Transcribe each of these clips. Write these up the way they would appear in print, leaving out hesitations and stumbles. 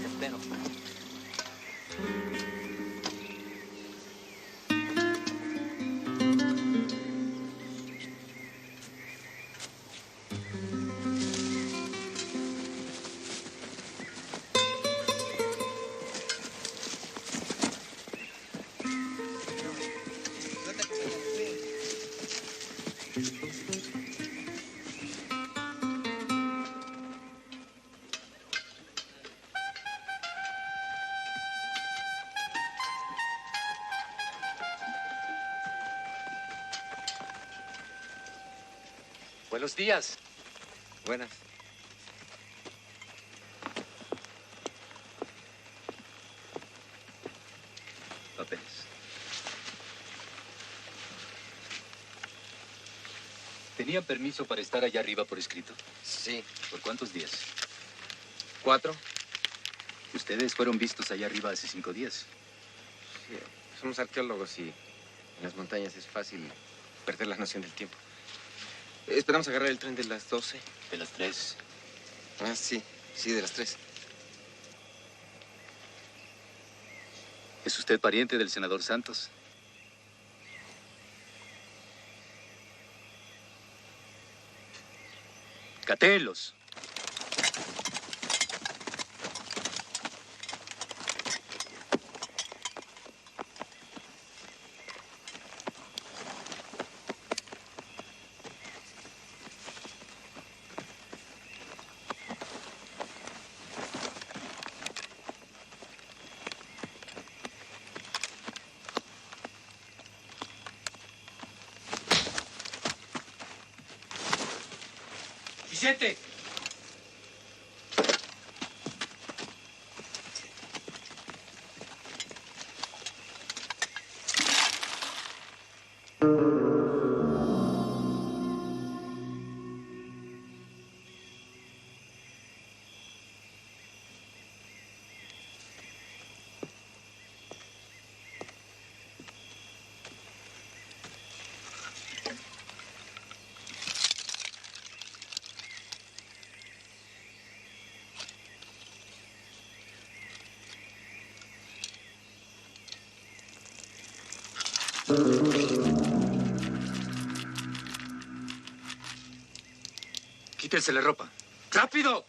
Espero. Buenos días. Buenas. Papeles. ¿Tenía permiso para estar allá arriba por escrito? Sí. ¿Por cuántos días? 4. Ustedes fueron vistos allá arriba hace 5 días. Sí, somos arqueólogos y en las montañas es fácil perder la noción del tiempo. Esperamos agarrar el tren de las 12. ¿De las 3? Ah, sí. Sí, de las 3. ¿Es usted pariente del senador Santos? Catelos. Vicente. Quítense la ropa. ¡Rápido!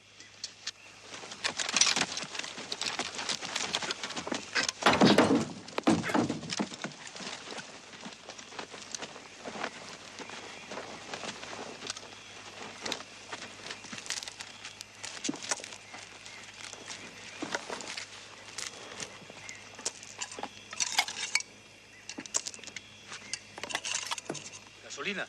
Gasolina.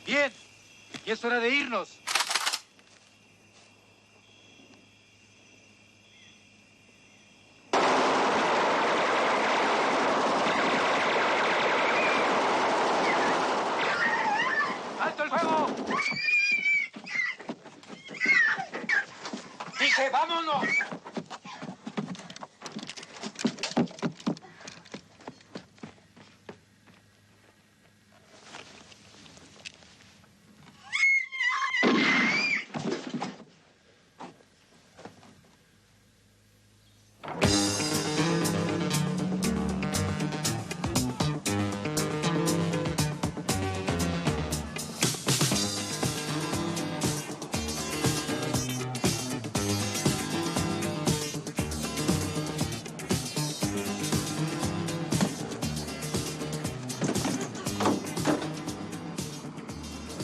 Bien. Y es hora de irnos. ¡Alto el fuego! ¡Dije, vámonos!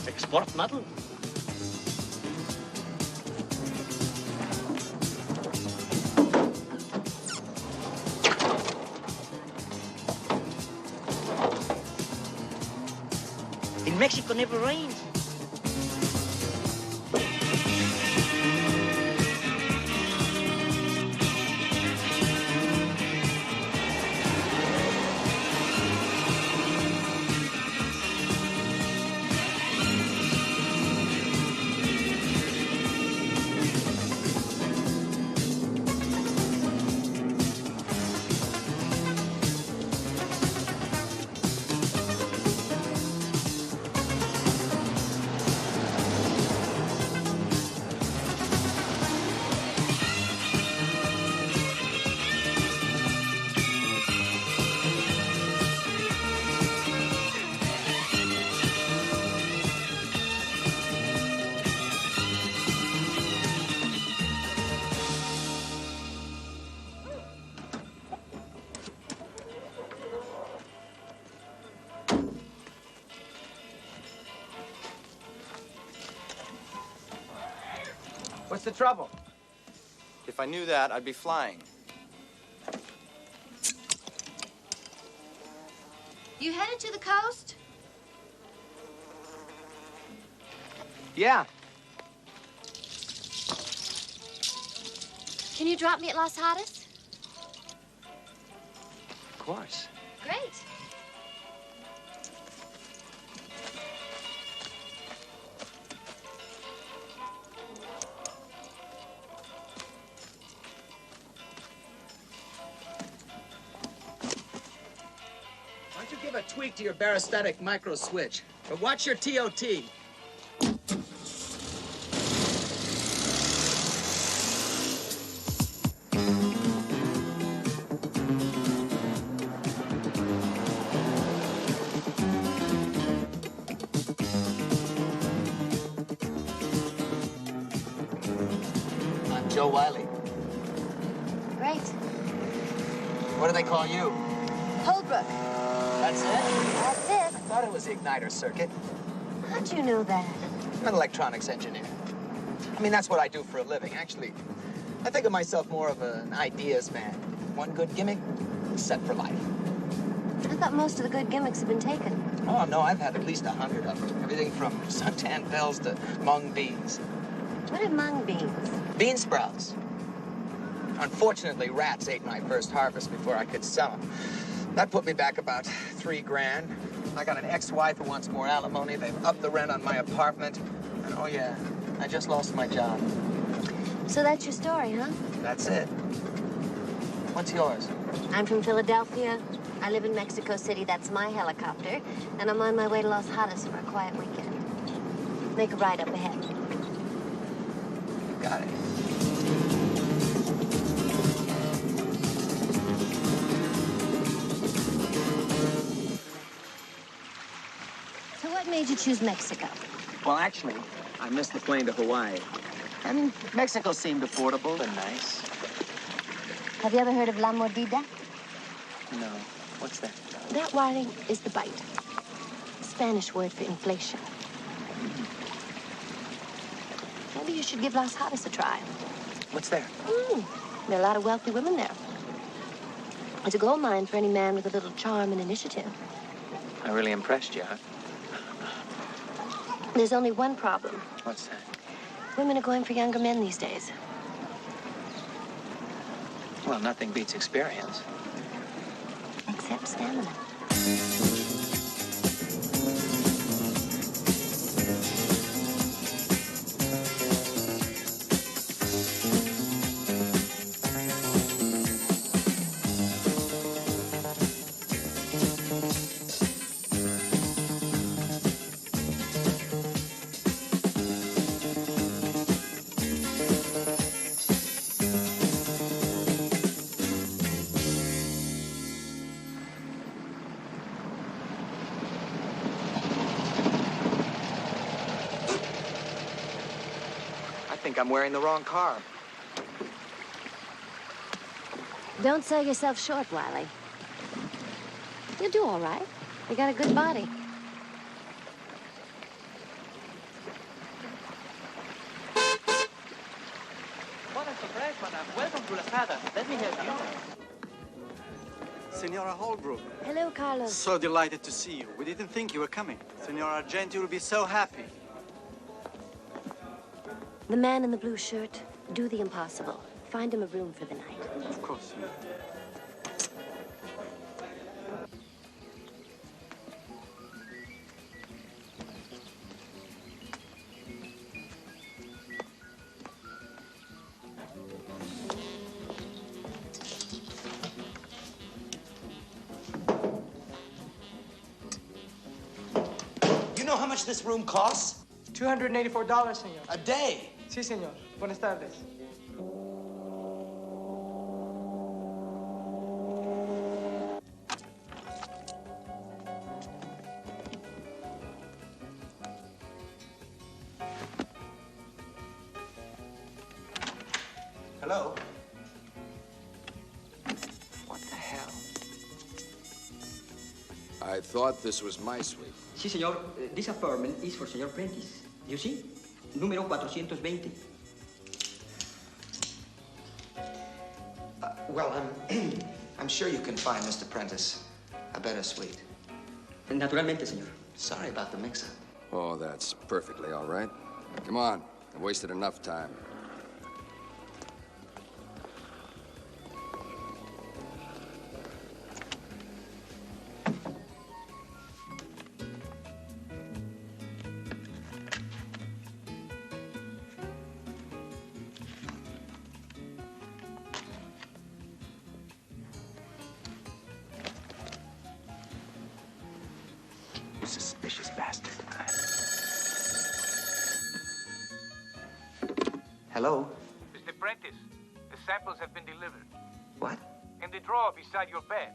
Export model. Mexico never rains. What's the trouble? If I knew that, I'd be flying. You headed to the coast? Yeah. Can you drop me at Las Hadas? Of course. Great. Why don't you give a tweak to your barostatic micro switch? But watch your TOT. I'm Joe Wiley. Great. What do they call you? Holbrook. That's it? That's it. I thought it was the igniter circuit. How'd you know that? I'm an electronics engineer. I mean, that's what I do for a living. Actually, I think of myself more of an ideas man. One good gimmick, set for life. I thought most of the good gimmicks have been taken. Oh, no, I've had at least 100 of them. Everything from suntan bells to mung beans. What are mung beans? Bean sprouts. Unfortunately, rats ate my first harvest before I could sell them. That put me back about $3 grand. I got an ex-wife who wants more alimony. They've upped the rent on my apartment. And oh yeah, I just lost my job. So that's your story, huh? That's it. What's yours? I'm from Philadelphia. I live in Mexico City. That's my helicopter. And I'm on my way to Las Hadas for a quiet weekend. Make a ride up ahead. Got it. So what made you choose Mexico? Well, actually, I missed the plane to Hawaii. And Mexico seemed affordable and nice. Have you ever heard of La Mordida? No. What's that? That, Wiley, is the bite. Spanish word for inflation. Maybe you should give Las Hadas a try. What's there? There are a lot of wealthy women there. It's a gold mine for any man with a little charm and initiative. I really impressed you, huh? There's only one problem. What's that? Women are going for younger men these days. Well, nothing beats experience. Except stamina. I think I'm wearing the wrong car. Don't sell yourself short, Wiley. You'll do all right. You got a good body. What a surprise, madam. Welcome to Las Hadas. Let me help you. Senora Holbrook. Hello, Carlos. So delighted to see you. We didn't think you were coming. Senora Argenti will be so happy. The man in the blue shirt, do the impossible. Find him a room for the night. Of course, Senora. You know how much this room costs? $284, señor. A day. Sí, señor. Buenas tardes. Hello? What the hell? I thought this was my suite. Sí, señor. This apartment is for Señor Prentice. You see? Número 420. Well, I'm sure you can find Mr. Prentice a better suite. Naturalmente, señor. Sorry about the mix-up. Oh, that's perfectly all right. Come on. I've wasted enough time. You suspicious bastard. Hello? Mr. Prentice, the samples have been delivered. What? In the drawer beside your bed.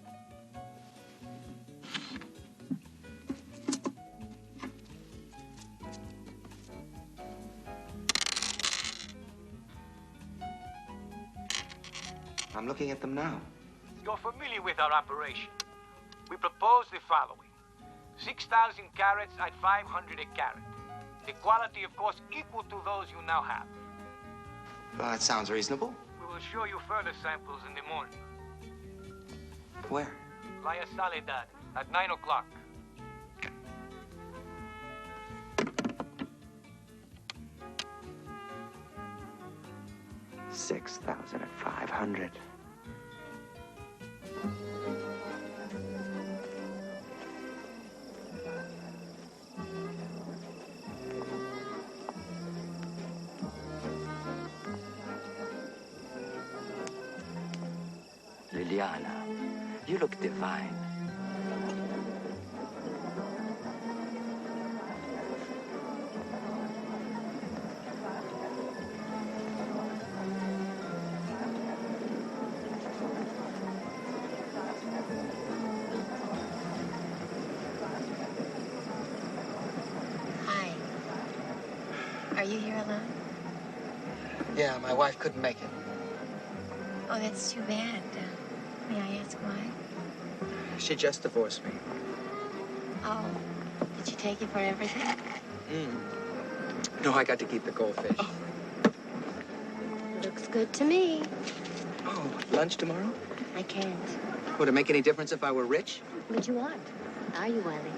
I'm looking at them now. You're familiar with our operation. We propose the following. 6,000 carats at 500 a carat. The quality, of course, equal to those you now have. Well, that sounds reasonable. We will show you further samples in the morning. Where? Las Hadas at 9 o'clock. $6,500. Liliana, you look divine. Hi. Are you here alone? Yeah, my wife couldn't make it. Oh, that's too bad. May I ask why? She just divorced me. Oh, did she take you for everything? No, I got to keep the goldfish. Looks good to me. Oh, lunch tomorrow? I can't. Would it make any difference if I were rich? What you want? Are you, Wiley?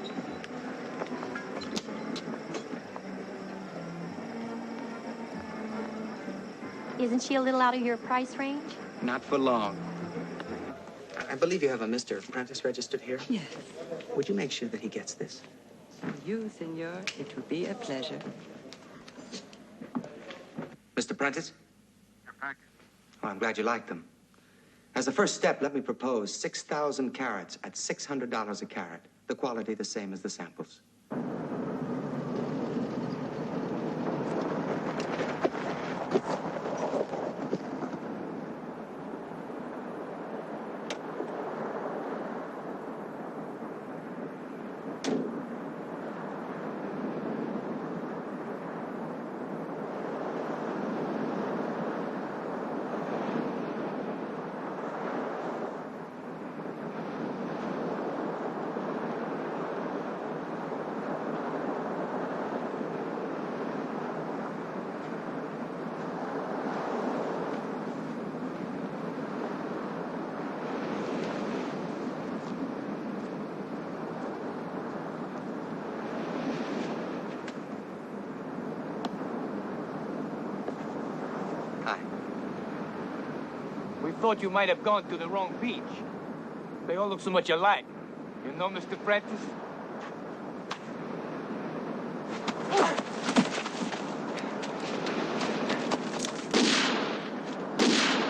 Isn't she a little out of your price range? Not for long. I believe you have a Mr. Prentice registered here. Yes. Would you make sure that he gets this? For you, senor, it will be a pleasure. Mr. Prentice? Your package. Oh, I'm glad you like them. As a first step, let me propose 6,000 carats at $600 a carat. The quality the same as the samples. thought you might have gone to the wrong beach. They all look so much alike. You know, Mr. Prentice?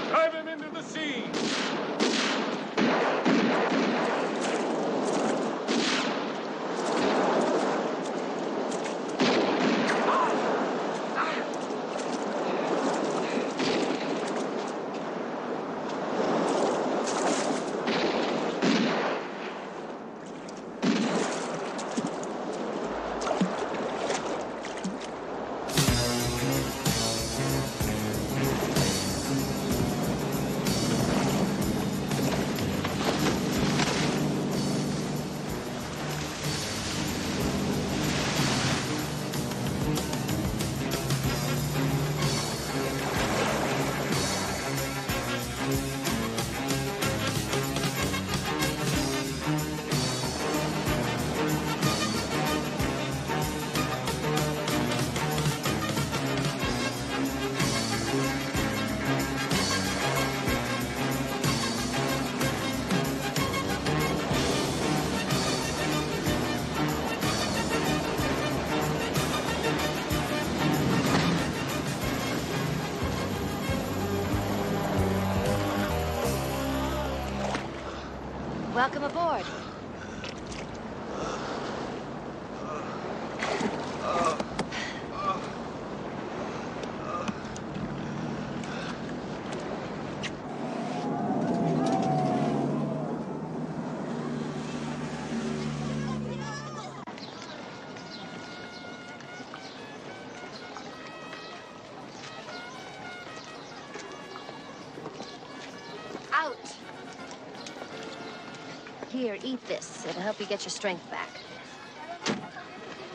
Drive him into the sea! Welcome aboard. Out. Here, eat this. It'll help you get your strength back.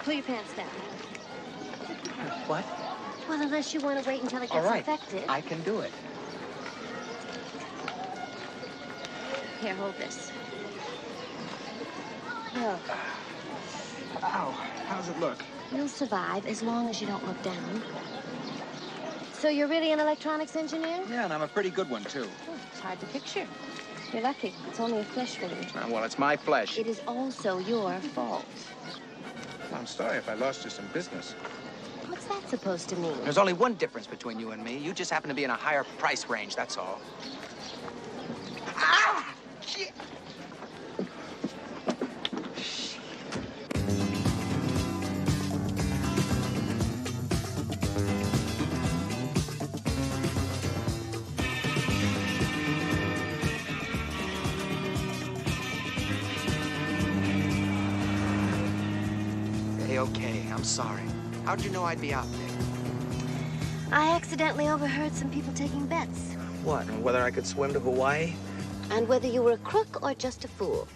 Pull your pants down. What? Well, unless you want to wait until it gets All right. infected. I can do it. Here, hold this. Look, Ow. How's it look? you'll survive as long as you don't look down. So you're really an electronics engineer? Yeah, and I'm a pretty good one, too. Oh, it's hard to picture. You're lucky. It's only a flesh wound. Well, it's my flesh. It is also your fault. I'm sorry if I lost you some business. What's that supposed to mean? There's only one difference between you and me. You just happen to be in a higher price range, that's all. Ah! Shit! Okay, I'm sorry. How'd you know I'd be out there? I accidentally overheard some people taking bets. What, and whether I could swim to Hawaii? And whether you were a crook or just a fool.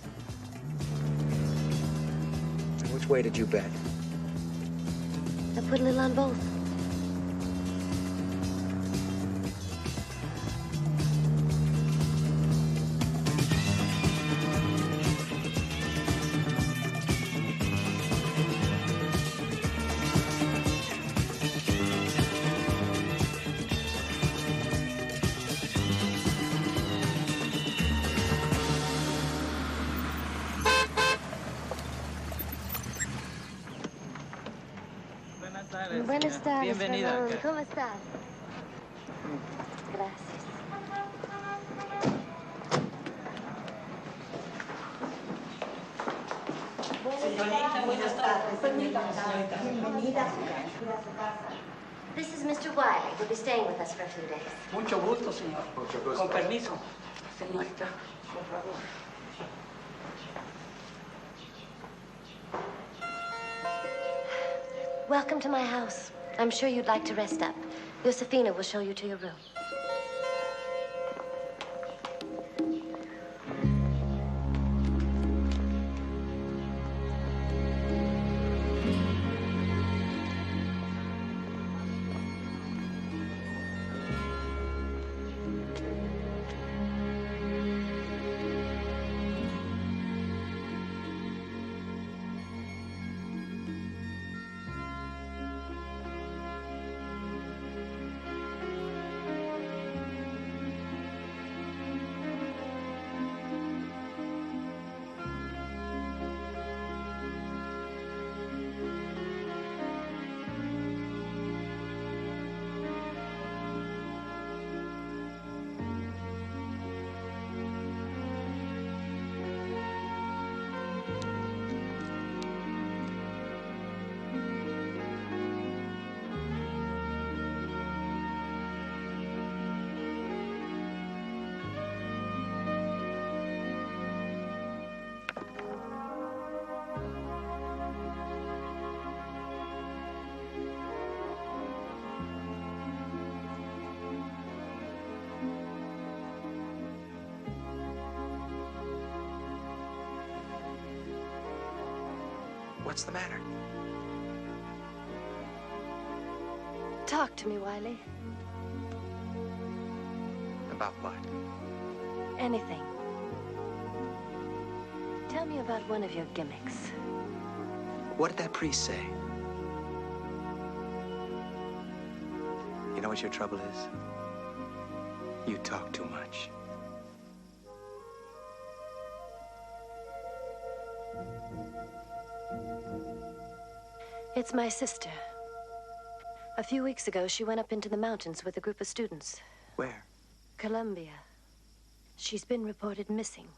And which way did you bet? I put a little on both. Buenas tardes, Ramón. ¿Cómo estás? Gracias. Señorita, buenas tardes. Señorita, bienvenida. This is Mr. Wiley. He'll be staying with us for a few days. Mucho gusto, señor. Mucho gusto. Con permiso. Señorita, por favor. Welcome to my house. I'm sure you'd like to rest up. Josefina will show you to your room. What's the matter? Talk to me, Wiley. About what? Anything. Tell me about one of your gimmicks. What did that priest say? You know what your trouble is? You talk too much. It's my sister. A few weeks ago, she went up into the mountains with a group of students. Where? Colombia. She's been reported missing.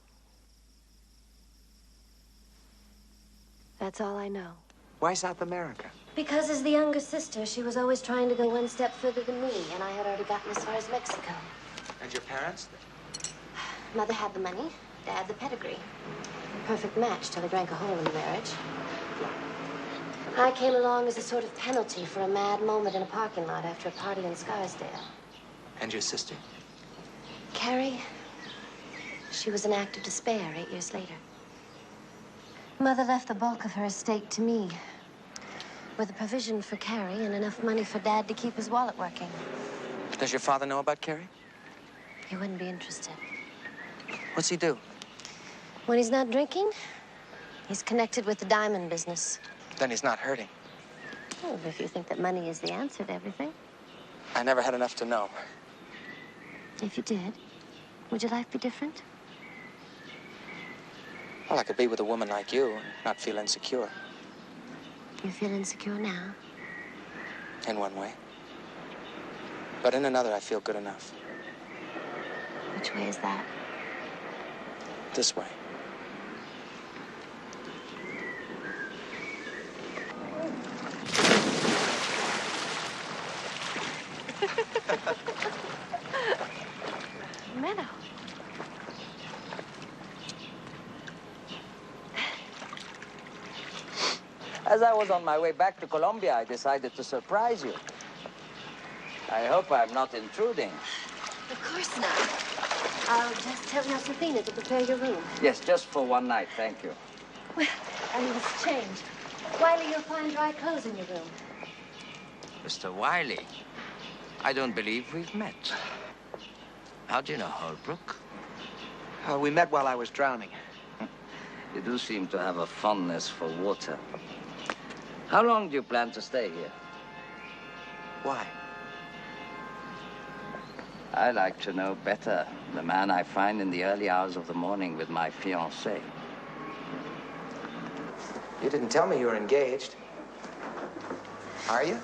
That's all I know. Why South America? Because as the younger sister, she was always trying to go one step further than me, and I had already gotten as far as Mexico. And your parents? Mother had the money, Dad the pedigree. Perfect match till he drank a hole in the marriage. I came along as a sort of penalty for a mad moment in a parking lot after a party in Scarsdale. And your sister? Carrie, she was an act of despair 8 years later. Mother left the bulk of her estate to me, with a provision for Carrie and enough money for Dad to keep his wallet working. Does your father know about Carrie? He wouldn't be interested. What's he do? When he's not drinking, he's connected with the diamond business. Then he's not hurting. Well, if you think that money is the answer to everything. I never had enough to know. If you did, would your life be different? Well, I could be with a woman like you and not feel insecure. You feel insecure now? In one way. But in another, I feel good enough. Which way is that? This way. Meadow. As I was on my way back to Colombia, I decided to surprise you. I hope I'm not intruding. Of course not. I'll just tell Josephina to prepare your room. Yes, just for one night, thank you. Well, I must change. Wiley, you'll find dry clothes in your room. Mr. Wiley, I don't believe we've met. How do you know Holbrook? We met while I was drowning. You do seem to have a fondness for water. How long do you plan to stay here? Why? I like to know better the man I find in the early hours of the morning with my fiancée. You didn't tell me you were engaged. Are you?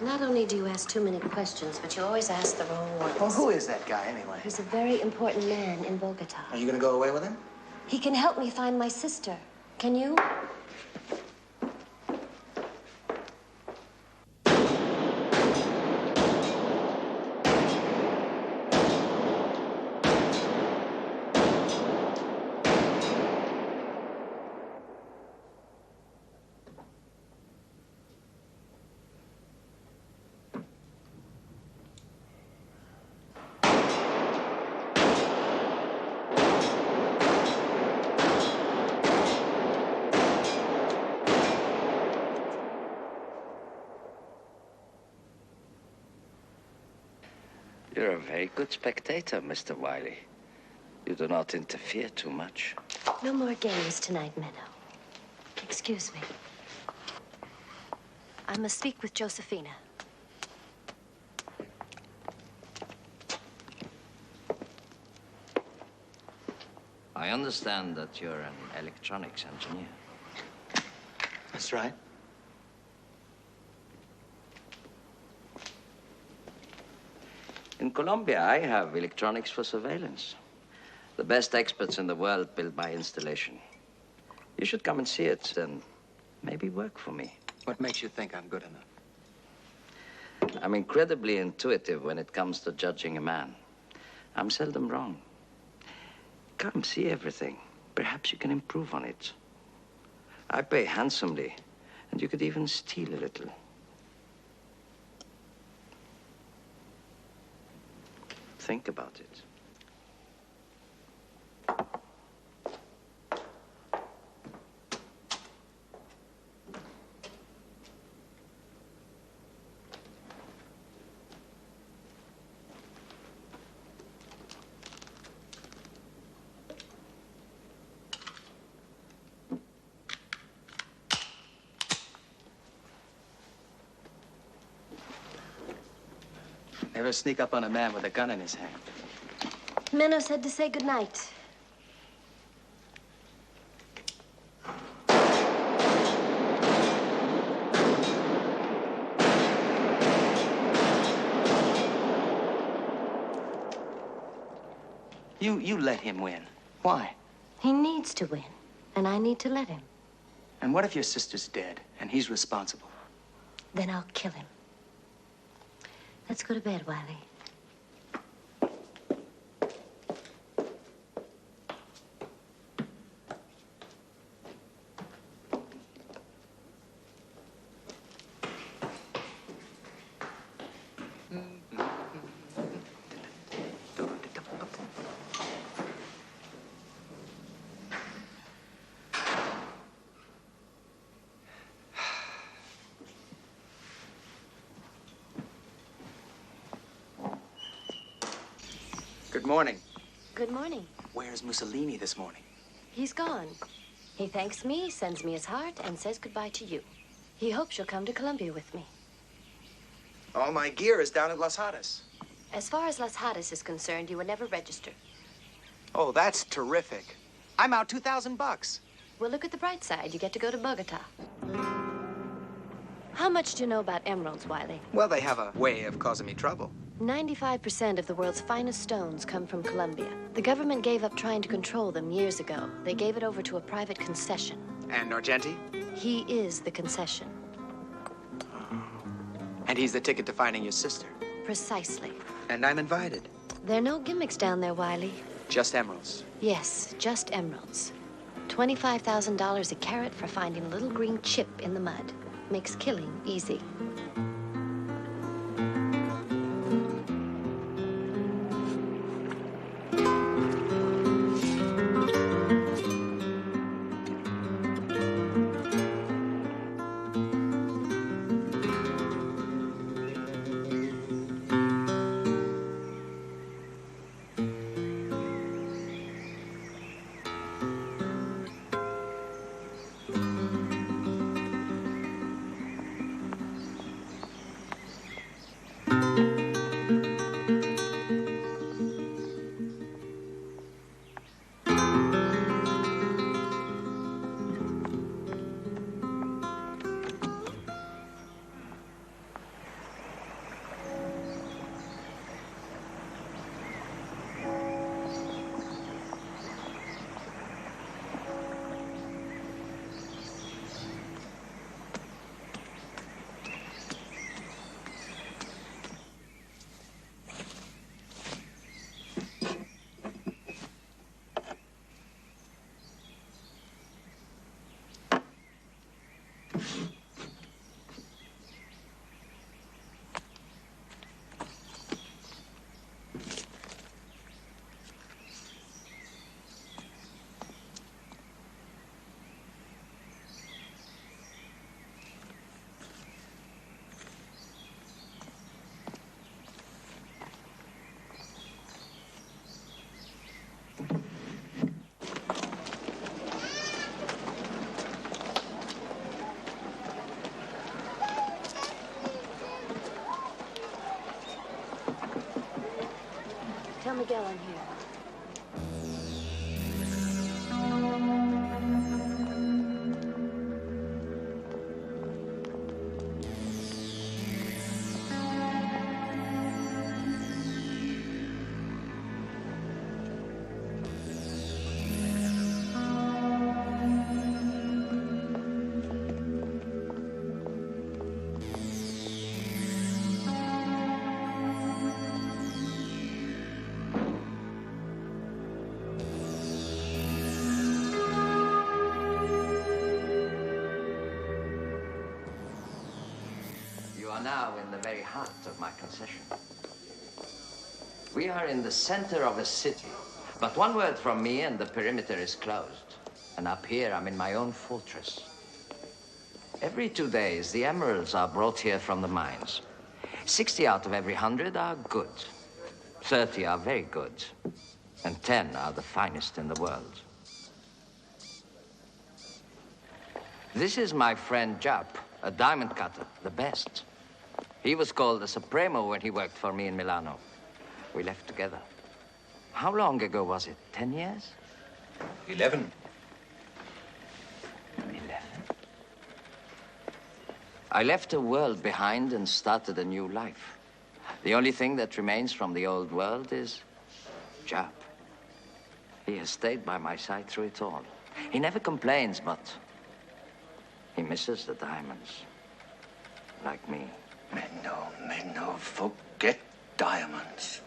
Not only do you ask too many questions, but you always ask the wrong ones. Well, who is that guy, anyway? He's a very important man in Bogota. Are you gonna go away with him? He can help me find my sister. Can you? You're a very good spectator, Mr. Wiley. You do not interfere too much. No more games tonight, Meadow. Excuse me. I must speak with Josephina. I understand that you're an electronics engineer. That's right. In Colombia, I have electronics for surveillance. The best experts in the world build my installation. You should come and see it and maybe work for me. What makes you think I'm good enough? I'm incredibly intuitive when it comes to judging a man. I'm seldom wrong. Come, see everything. Perhaps you can improve on it. I pay handsomely, and you could even steal a little. Think about it. Never sneak up on a man with a gun in his hand. Menno said to say goodnight. You let him win. Why? He needs to win, and I need to let him. And what if your sister's dead and he's responsible? Then I'll kill him. Let's go to bed, Wiley. Good morning. Good morning. Where's Mussolini this morning? He's gone. He thanks me, sends me his heart, and says goodbye to you. He hopes you'll come to Colombia with me. All my gear is down at Las Hadas. As far as Las Hadas is concerned, you were never registered. Oh, that's terrific. I'm out $2,000. Well, look at the bright side. You get to go to Bogota. How much do you know about emeralds, Wiley? Well, they have a way of causing me trouble. 95% of the world's finest stones come from Colombia. The government gave up trying to control them years ago. They gave it over to a private concession. And Argenti? He is the concession. And he's the ticket to finding your sister. Precisely. And I'm invited. There are no gimmicks down there, Wiley. Just emeralds. Yes, just emeralds. $25,000 a carat for finding a little green chip in the mud. Makes killing easy. Tell Miguel I'm here. Now in the very heart of my concession. We are in the center of a city, but one word from me and the perimeter is closed. And up here, I'm in my own fortress. Every 2 days, the emeralds are brought here from the mines. 60 out of every 100 are good. 30 are very good. And 10 are the finest in the world. This is my friend Jap, a diamond cutter, the best. He was called the Supremo when he worked for me in Milano. We left together. How long ago was it? 10 years? 11. 11. I left a world behind and started a new life. The only thing that remains from the old world is Jap. He has stayed by my side through it all. He never complains, but he misses the diamonds. Like me. Menno, forget diamonds.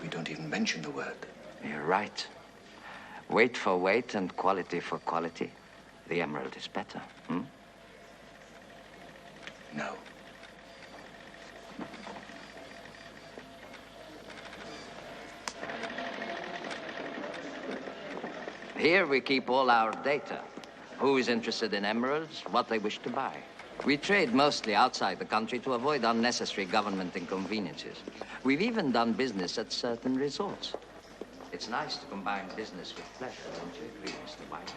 We don't even mention the word. You're right. Weight for weight and quality for quality. The emerald is better, hmm? No. Here we keep all our data. Who is interested in emeralds, what they wish to buy. We trade mostly outside the country to avoid unnecessary government inconveniences. We've even done business at certain resorts. It's nice to combine business with pleasure, don't you agree, Mr. White?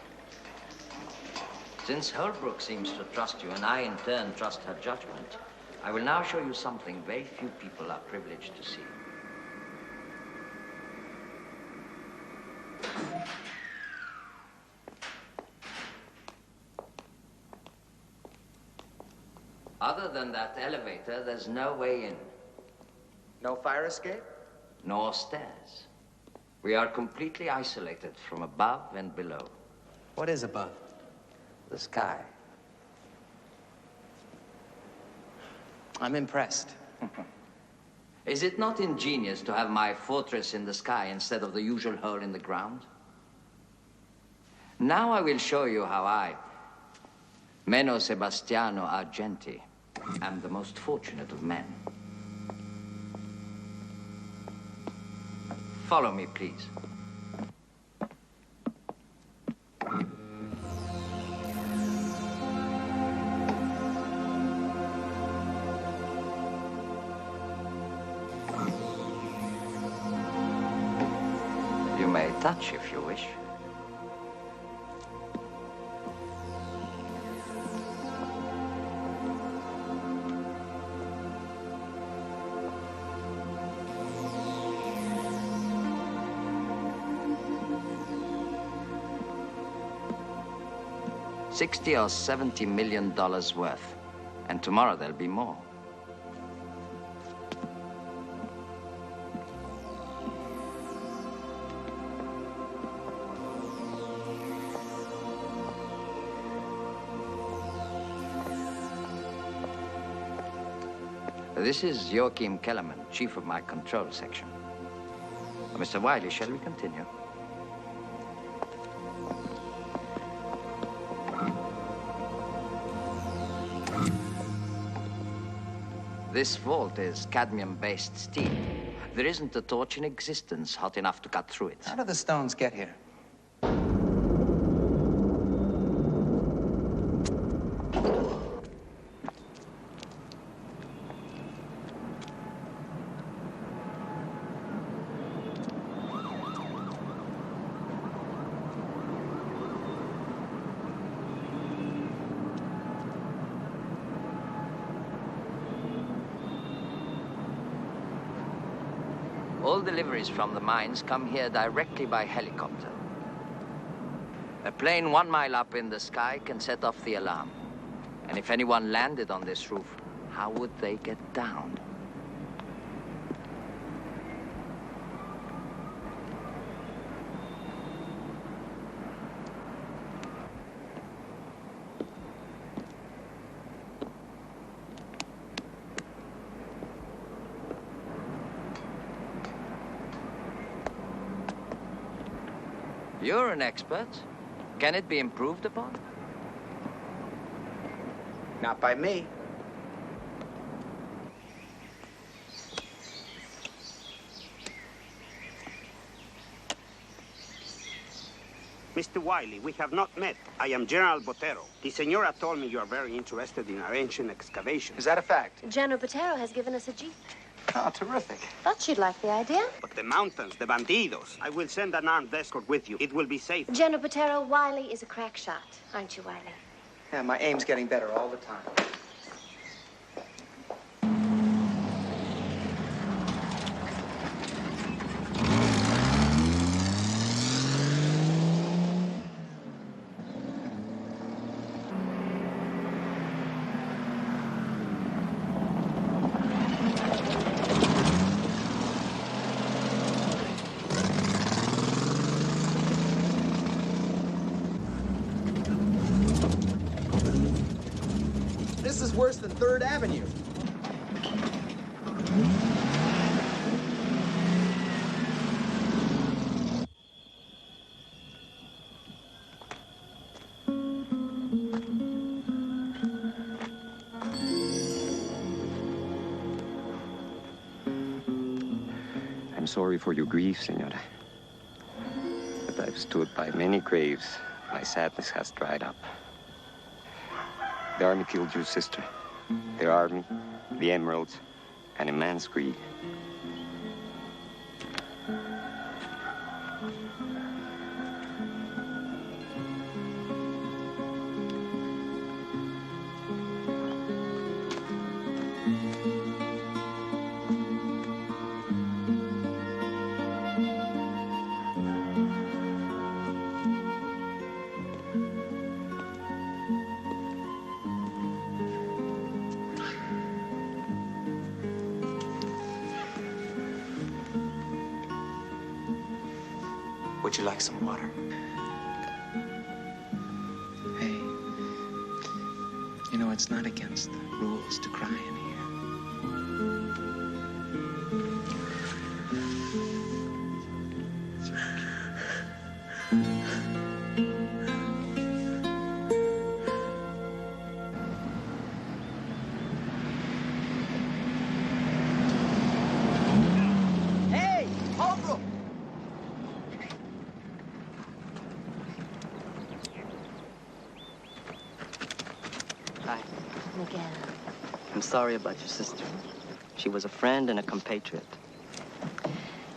Since Holbrook seems to trust you, and I in turn trust her judgment, I will now show you something very few people are privileged to see. Other than that elevator, there's no way in. No fire escape? Nor stairs. We are completely isolated from above and below. What is above? The sky. I'm impressed. Is it not ingenious to have my fortress in the sky instead of the usual hole in the ground? Now I will show you how I, Meno Sebastiano Argenti, am the most fortunate of men. Follow me, please. You may touch if you wish. $60 or $70 million worth. And tomorrow there'll be more. This is Joachim Kellerman, chief of my control section. Mr. Wiley, shall we continue? This vault is cadmium-based steel. There isn't a torch in existence hot enough to cut through it. How did the stones get here? All deliveries from the mines come here directly by helicopter. A plane 1 mile up in the sky can set off the alarm. And if anyone landed on this roof, how would they get down? You're an expert. Can it be improved upon? Not by me. Mr. Wiley, we have not met. I am General Botero. The senora told me you are very interested in our ancient excavation. Is that a fact? General Botero has given us a jeep. Oh, terrific. Thought you'd like the idea. But the mountains, the bandidos. I will send an armed escort with you. It will be safe. General Botero, Wiley is a crack shot. Aren't you, Wiley? Yeah, my aim's getting better all the time. This is worse than 3rd Avenue. I'm sorry for your grief, senora. But I've stood by many graves. My sadness has dried up. The army killed your sister. The army, the emeralds, and a man's greed. Would you like some water? Hey, you know, it's not against the rules to cry in here. Hey, Holbrook! Hi. Miguel. I'm sorry about your sister. She was a friend and a compatriot.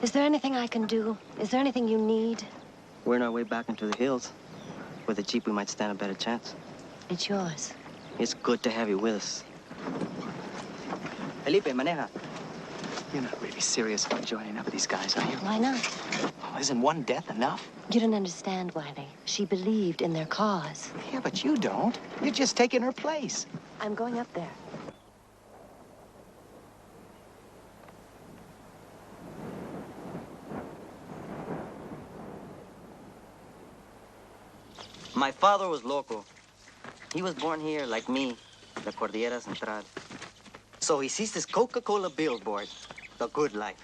Is there anything I can do? Is there anything you need? We're on our way back into the hills. With a jeep, we might stand a better chance. It's yours. It's good to have you with us. Felipe, maneja. You're not really serious about joining up with these guys, are you? Why not? Oh, isn't one death enough? You don't understand, Wiley. She believed in their cause. Yeah, but you don't. You're just taking her place. I'm going up there. My father was local. He was born here, like me, the Cordillera Central. So he sees this Coca-Cola billboard, the good life.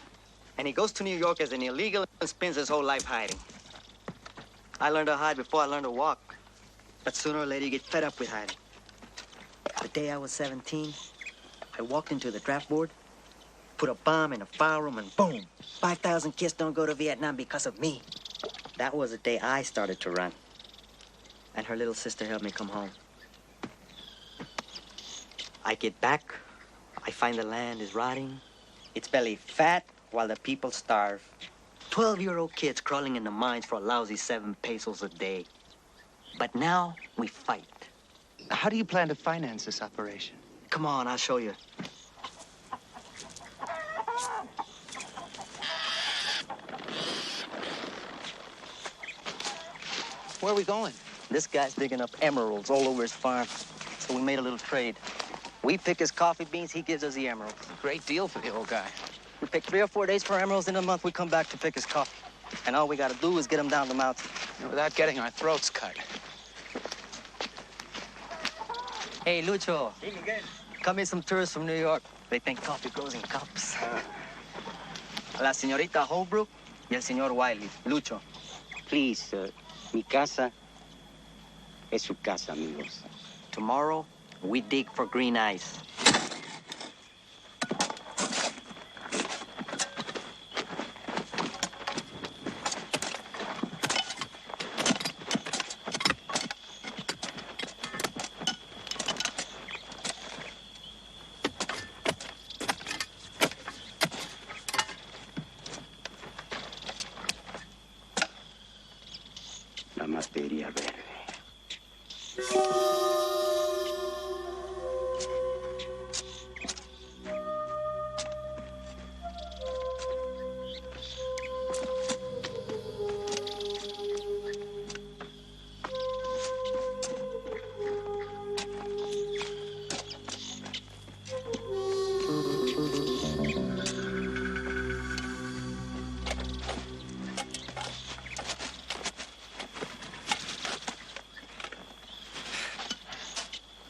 And he goes to New York as an illegal and spends his whole life hiding. I learned to hide before I learned to walk. But sooner or later, you get fed up with hiding. The day I was 17, I walked into the draft board, put a bomb in a file room, and boom, 5,000 kids don't go to Vietnam because of me. That was the day I started to run. And her little sister helped me come home. I get back, I find the land is rotting, its belly fat while the people starve. 12-year-old kids crawling in the mines for a lousy 7 pesos a day. But now we fight. How do you plan to finance this operation? Come on, I'll show you. Where are we going? This guy's digging up emeralds all over his farm. So we made a little trade. We pick his coffee beans, he gives us the emeralds. Great deal for the old guy. We pick 3 or 4 days for emeralds. In a month, we come back to pick his coffee. And all we gotta do is get him down the mountain. Without getting our throats cut. Hey, Lucho. Hey, Miguel. Come here some tourists from New York. They think coffee grows in cups. La señorita Holbrook y el señor Wiley. Lucho. Please, mi casa es su casa, amigos. Tomorrow, we dig for green ice. La materia verde.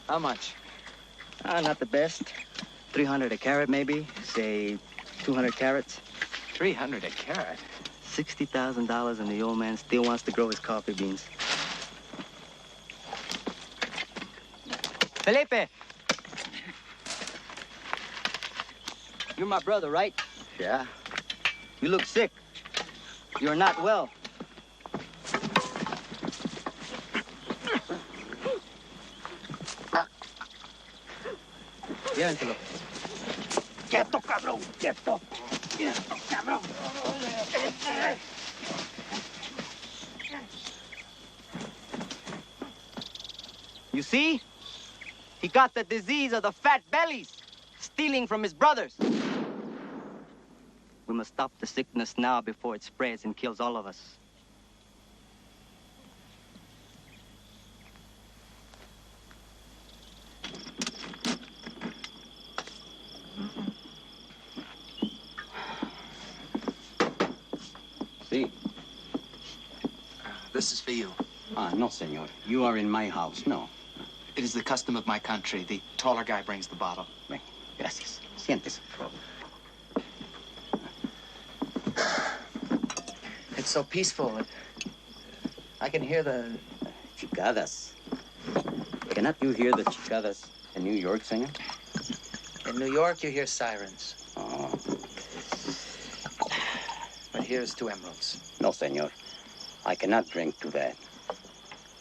How much? Not the best. 300 a carat, maybe. Say 200 carats. 300 a carat? $60,000, and the old man still wants to grow his coffee beans. Felipe! You're my brother, right? Yeah. You look sick. You're not well. Llévenselo. Quieto, cabrón, quieto. Quieto, cabrón. You see? He got the disease of the fat bellies, stealing from his brothers. We must stop the sickness now before it spreads and kills all of us. See? This is for you. No, senor. You are in my house. No. It is the custom of my country. The taller guy brings the bottle. Ven, gracias. Siéntese, por favor. It's so peaceful. I can hear the... Chicadas. Cannot you hear the chicadas in New York, senor? In New York, you hear sirens. Oh. But here's to emeralds. No, senor. I cannot drink to that.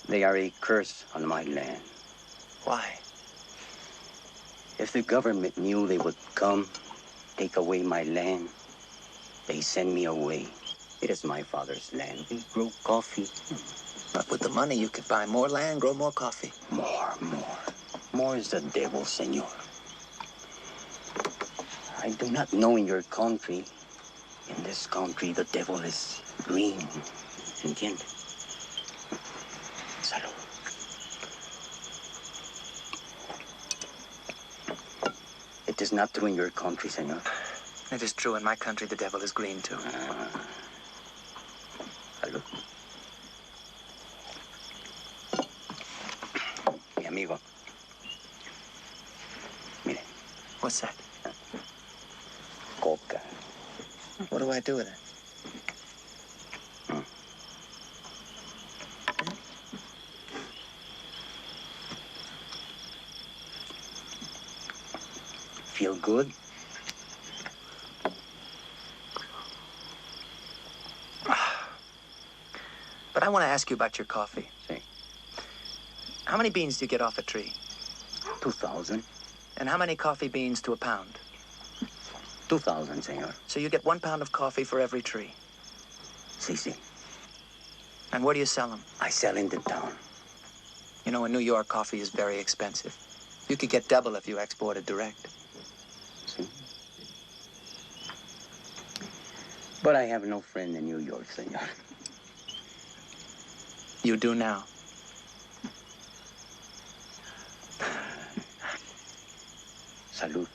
They are a curse on my land. Why? If the government knew they would come, take away my land, they send me away. It is my father's land. They grow coffee. But with the money, you could buy more land, grow more coffee. More. More is the devil, senor. I do not know in your country. In this country, the devil is green. Entiende? Salud. It is not true in your country, senor. It is true. In my country, the devil is green, too. Salud. Mi amigo. Mire. What's that? Coca. What do I do with it? Feel good? But I want to ask you about your coffee. See. How many beans do you get off a tree? 2,000. And how many coffee beans to a pound? 2,000, senor. So you get 1 pound of coffee for every tree. Si. And where do you sell them? I sell in the town. You know, in New York, coffee is very expensive. You could get double if you exported direct. See? But I have no friend in New York, senor. You do now. Salud.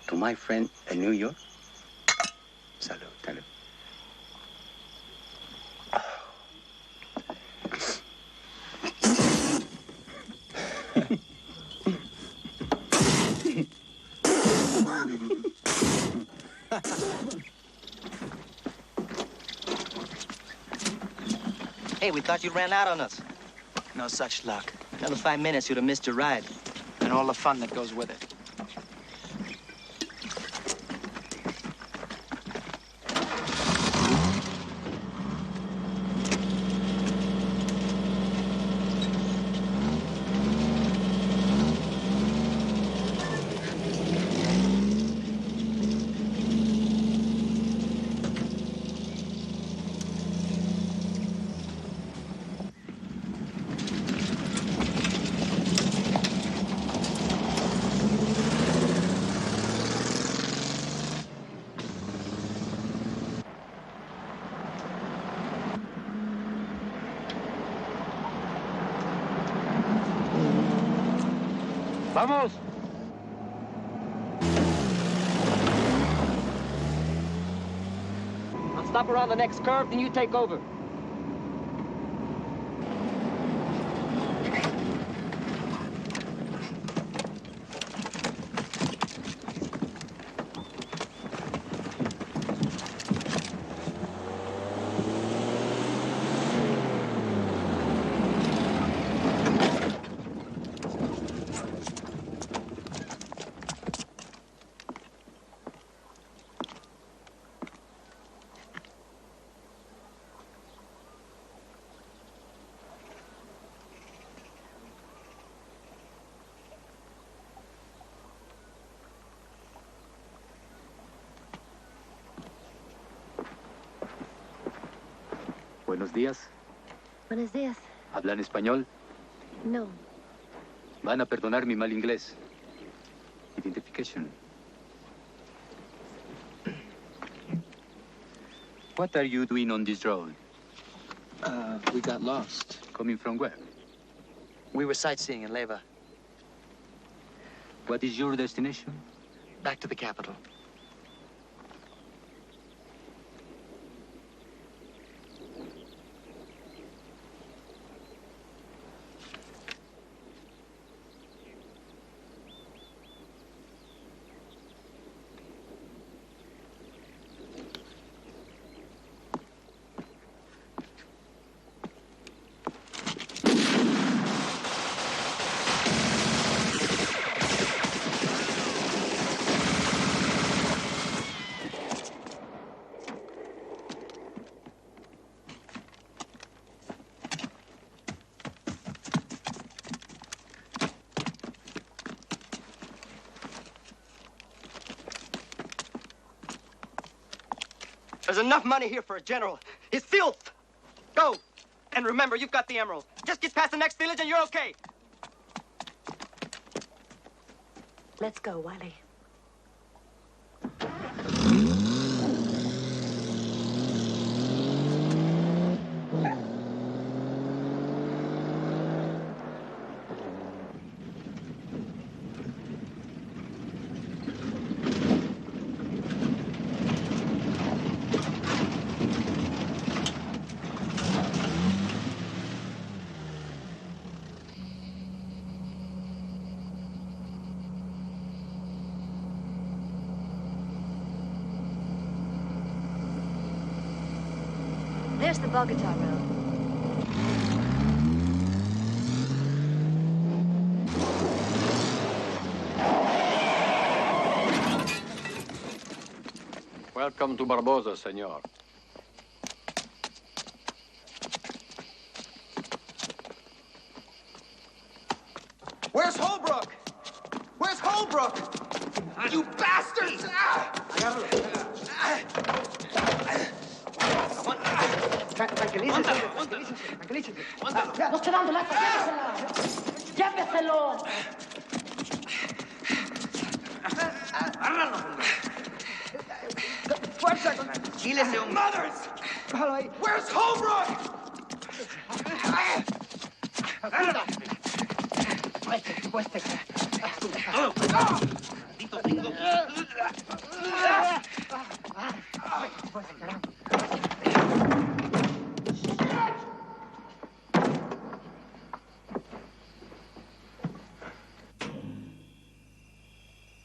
To my friend in New York. Salud. Salud. Hey, we thought you ran out on us. No such luck. Another 5 minutes, you'd have missed your ride. And all the fun that goes with it. ¡Vamos! I'll stop around the next curve, then you take over. Buenos días. Buenos días. ¿Hablan español? No. Van a perdonar mi mal inglés. Identification. What are you doing on this road? We got lost. Coming from where? We were sightseeing in Leyva. What is your destination? Back to the capital. There's enough money here for a general. It's filth. Go. And remember, you've got the emerald. Just get past the next village and you're okay. Let's go, Wiley. There's the Bogota Road. Welcome to Barbosa, senor. Where's Holbrook? Where's Holbrook? You bastards! Tranquilícese, tranquilícese. No estoy dando lata, lléveselo. ¡Fuerza! ¡Chílese un... ¡Mothers! Where's Holbrook?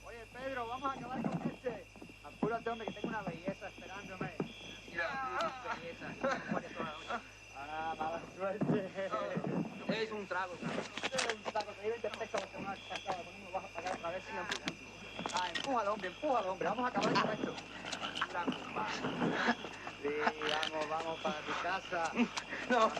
Oye, Pedro, vamos a acabar con este. Apúrate, hombre, que tengo una belleza esperándome. Mala suerte. Es un trago, Un saco, se lleva perfecto la semana pasada. Cuando vas a pagar otra vez sin ambulancia. Empújalo, hombre, vamos a acabar con esto. Sí, vamos para tu casa. No.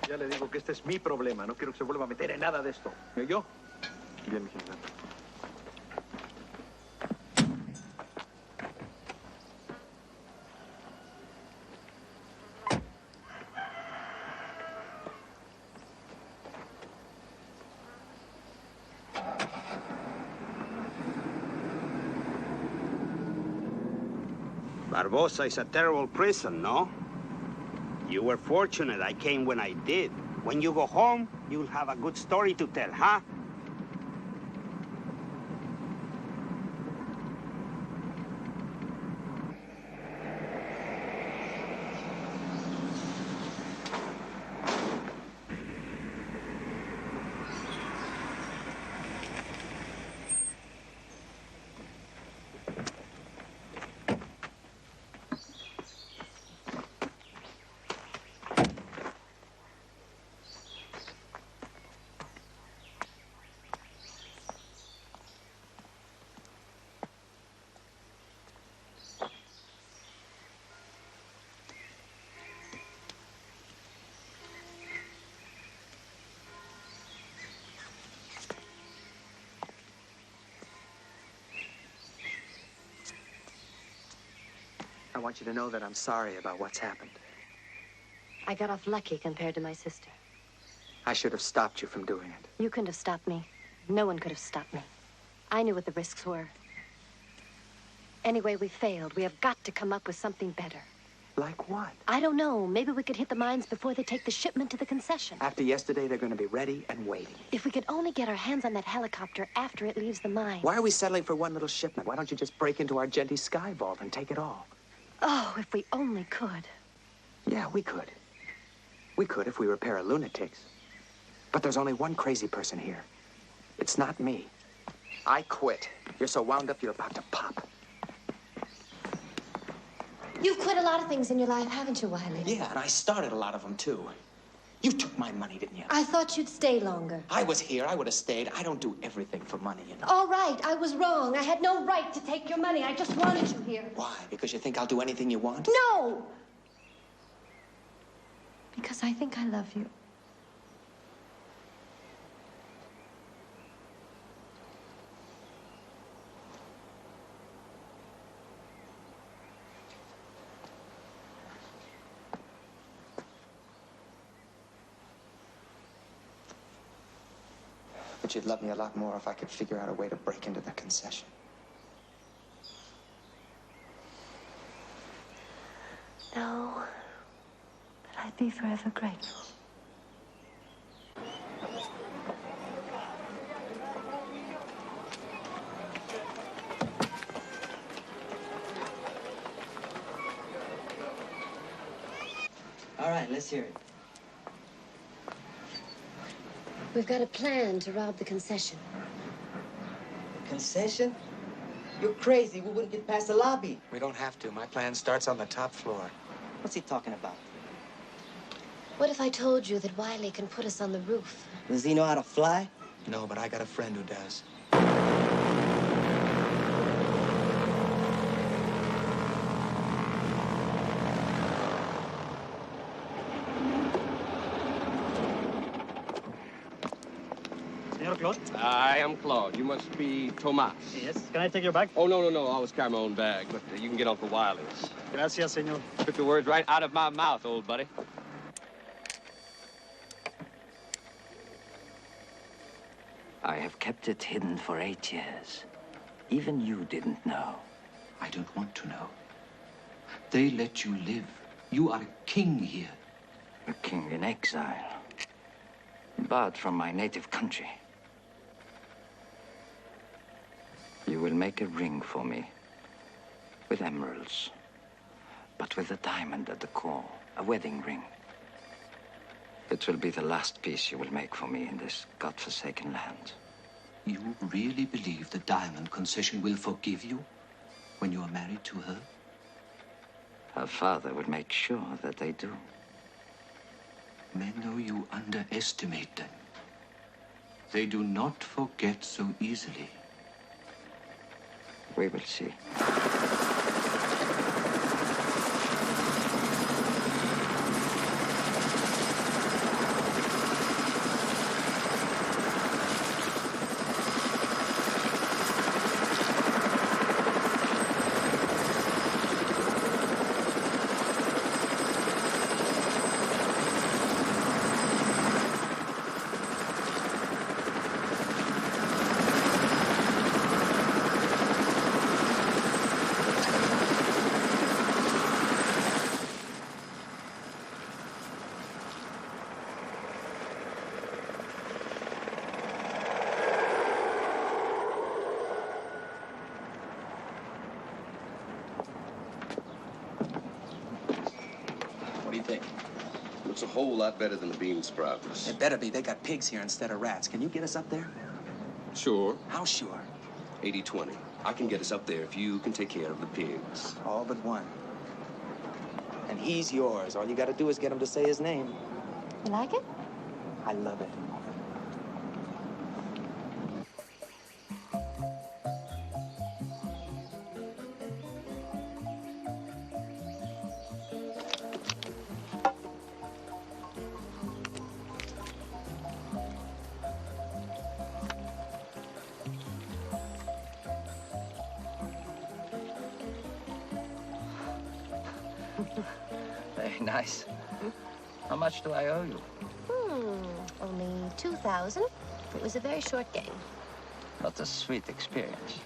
Ya le digo que este es mi problema. No quiero que se vuelva a meter en nada de esto. ¿Me oyó? Bien, mi general. Barbosa is a terrible prison, no? You were fortunate I came when I did. When you go home, you'll have a good story to tell, huh? I want you to know that I'm sorry about what's happened. I got off lucky compared to my sister. I should have stopped you from doing it. You couldn't have stopped me. No one could have stopped me. I knew what the risks were. Anyway, we failed. We have got to come up with something better. Like what? I don't know. Maybe we could hit the mines before they take the shipment to the concession. After yesterday, they're going to be ready and waiting. If we could only get our hands on that helicopter after it leaves the mine. Why are we settling for one little shipment? Why don't you just break into Argenti Sky Vault and take it all? Oh, if we only could. Yeah, we could. We could if we were a pair of lunatics. But there's only one crazy person here. It's not me. I quit. You're so wound up, you're about to pop. You've quit a lot of things in your life, haven't you, Wiley? Yeah, and I started a lot of them, too. You took my money, didn't you? I thought you'd stay longer. I was here. I would have stayed. I don't do everything for money, you know. All right, I was wrong. I had no right to take your money. I just wanted you here. Why? Because you think I'll do anything you want? No! Because I think I love you. But you'd love me a lot more if I could figure out a way to break into the concession. No, but I'd be forever grateful. All right, let's hear it. We've got a plan to rob the concession. Concession? You're crazy. We wouldn't get past the lobby. We don't have to. My plan starts on the top floor. What's he talking about? What if I told you that Wiley can put us on the roof? Does he know how to fly? No, but I got a friend who does. Senor Claude? I am Claude. You must be Tomas. Yes. Can I take your bag? Oh, no. I always carry my own bag, but you can get on for Wiley's. Gracias, senor. Took the words right out of my mouth, old buddy. I have kept it hidden for 8 years. Even you didn't know. I don't want to know. They let you live. You are a king here. A king in exile. But from my native country. You will make a ring for me. With emeralds. But with a diamond at the core. A wedding ring. It will be the last piece you will make for me in this godforsaken land. You really believe the diamond concession will forgive you when you are married to her? Her father will make sure that they do. Menno, you underestimate them. They do not forget so easily. We will see. do you think? Looks a whole lot better than the bean sprouts. It better be. They got pigs here instead of rats. Can you get us up there? Sure. How sure? 80-20. I can get us up there if you can take care of the pigs. All but one. And he's yours. All you gotta do is get him to say his name. You like it? I love it. Very nice. How much do I owe you? Only 2,000. It was a very short game. What a sweet experience.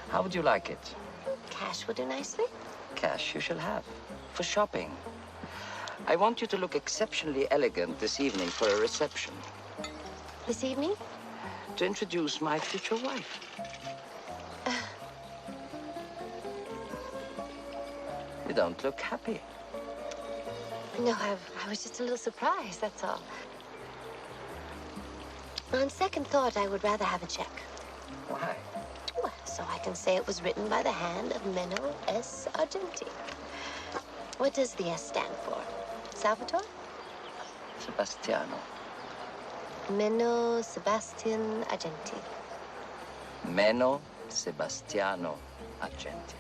How would you like it? Cash will do nicely. Cash you shall have. For shopping. I want you to look exceptionally elegant this evening for a reception. This evening? To introduce my future wife. You don't look happy. No, I was just a little surprised, that's all. On second thought, I would rather have a check. Why? Well, so I can say it was written by the hand of Menno S. Argenti. What does the S stand for? Salvatore? Sebastiano. Menno Sebastian Argenti. Menno Sebastiano Argenti.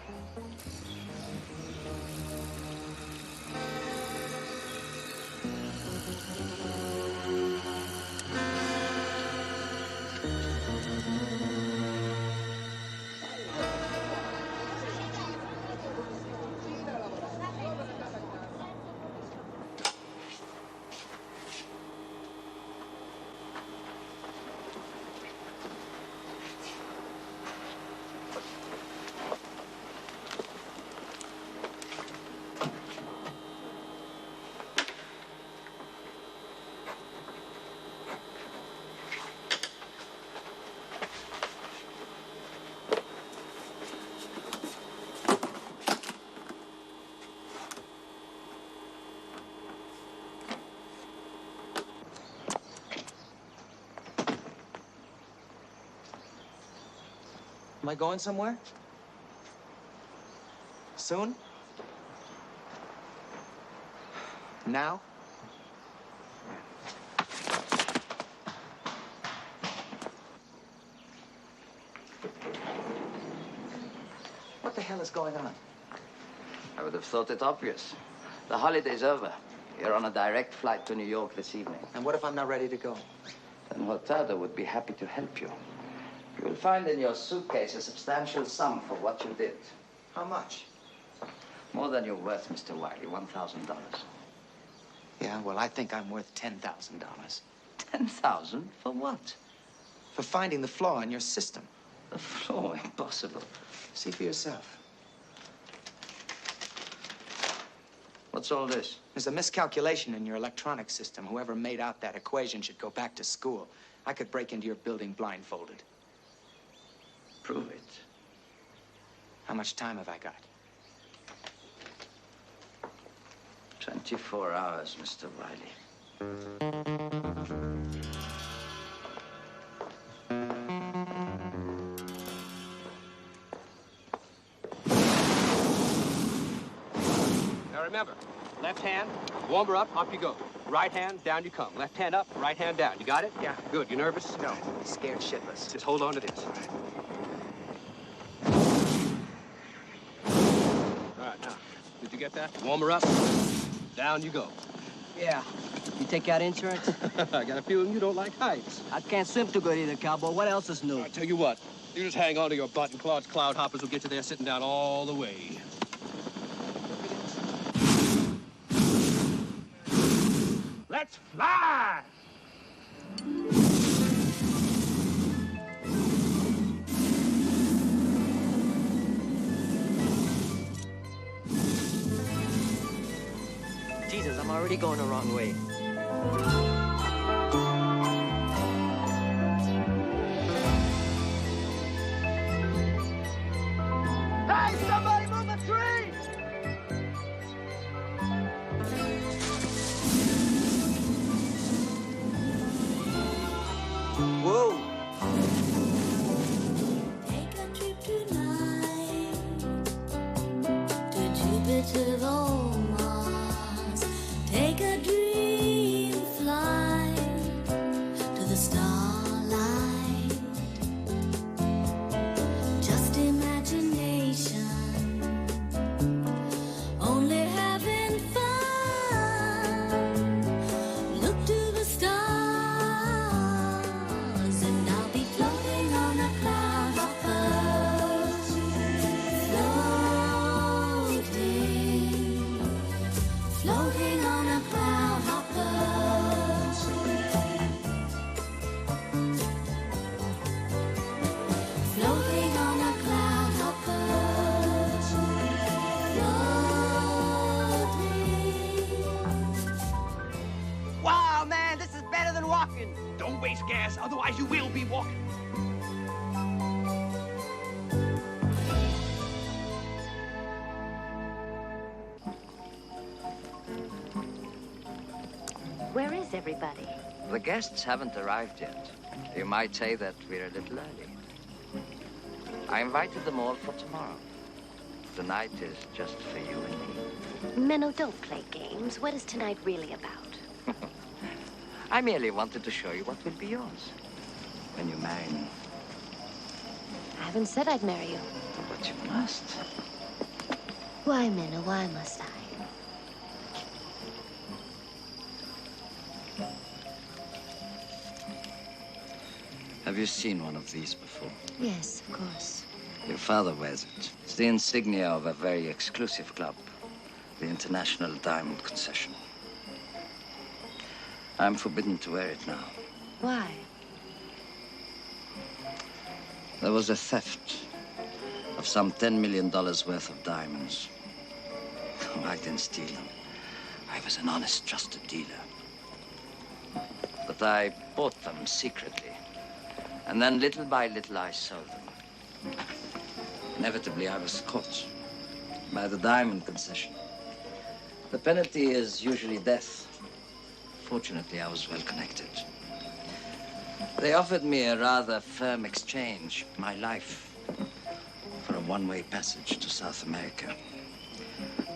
Am I going somewhere? Soon? Now? What the hell is going on? I would have thought it obvious. The holiday's over. You're on a direct flight to New York this evening. And what if I'm not ready to go? Then Hurtado would be happy to help you. You will find in your suitcase a substantial sum for what you did. How much? More than you're worth, Mr. Wiley, $1,000. Yeah, well, I think I'm worth $10,000. 10,000 for what? For finding the flaw in your system. The flaw? Impossible. See for yourself. What's all this? There's a miscalculation in your electronic system. Whoever made out that equation should go back to school. I could break into your building blindfolded. Prove it. How much time have I got? 24 hours, Mr. Wiley. Now remember, left hand, warm her up, up you go. Right hand, down you come. Left hand up, right hand down. You got it? Yeah. Good. You nervous? No. Scared shitless. Just hold on to this. All right, now, did you get that? Warm her up. Down you go. Yeah. You take out insurance? I got a feeling you don't like heights. I can't swim too good either, cowboy. What else is new? I tell you what, you just hang on to your butt and Claude's cloud hoppers will get you there sitting down all the way. Let's fly! Jesus, I'm already going the wrong way. Hey, somebody move a tree! waste gas, otherwise you will be walking. Where is everybody? The guests haven't arrived yet. You might say that we're a little early. I invited them all for tomorrow. Tonight is just for you and me. Menno, don't play games. What is tonight really about? I merely wanted to show you what will be yours when you marry me. I haven't said I'd marry you. But you must. Why, Menno? Why must I? Have you seen one of these before? Yes, of course. Your father wears it. It's the insignia of a very exclusive club, the International Diamond Concession. I'm forbidden to wear it now. Why? There was a theft of some $10 million worth of diamonds. Oh, I didn't steal them. I was an honest, trusted dealer. But I bought them secretly. And then little by little, I sold them. Inevitably, I was caught by the diamond concession. The penalty is usually death. Fortunately, I was well connected. They offered me a rather firm exchange, my life, for a one-way passage to South America.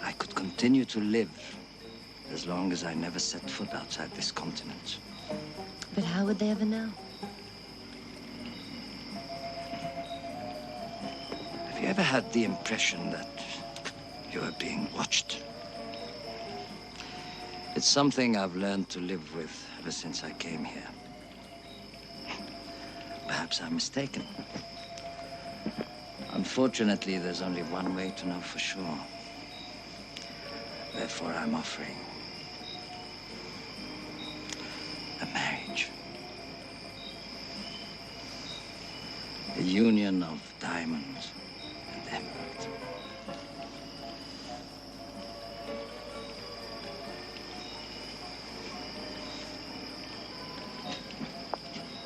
I could continue to live as long as I never set foot outside this continent. But how would they ever know? Have you ever had the impression that you are being watched? It's something I've learned to live with ever since I came here. Perhaps I'm mistaken. Unfortunately, there's only one way to know for sure. Therefore, I'm offering a marriage. A union of diamonds and emerald.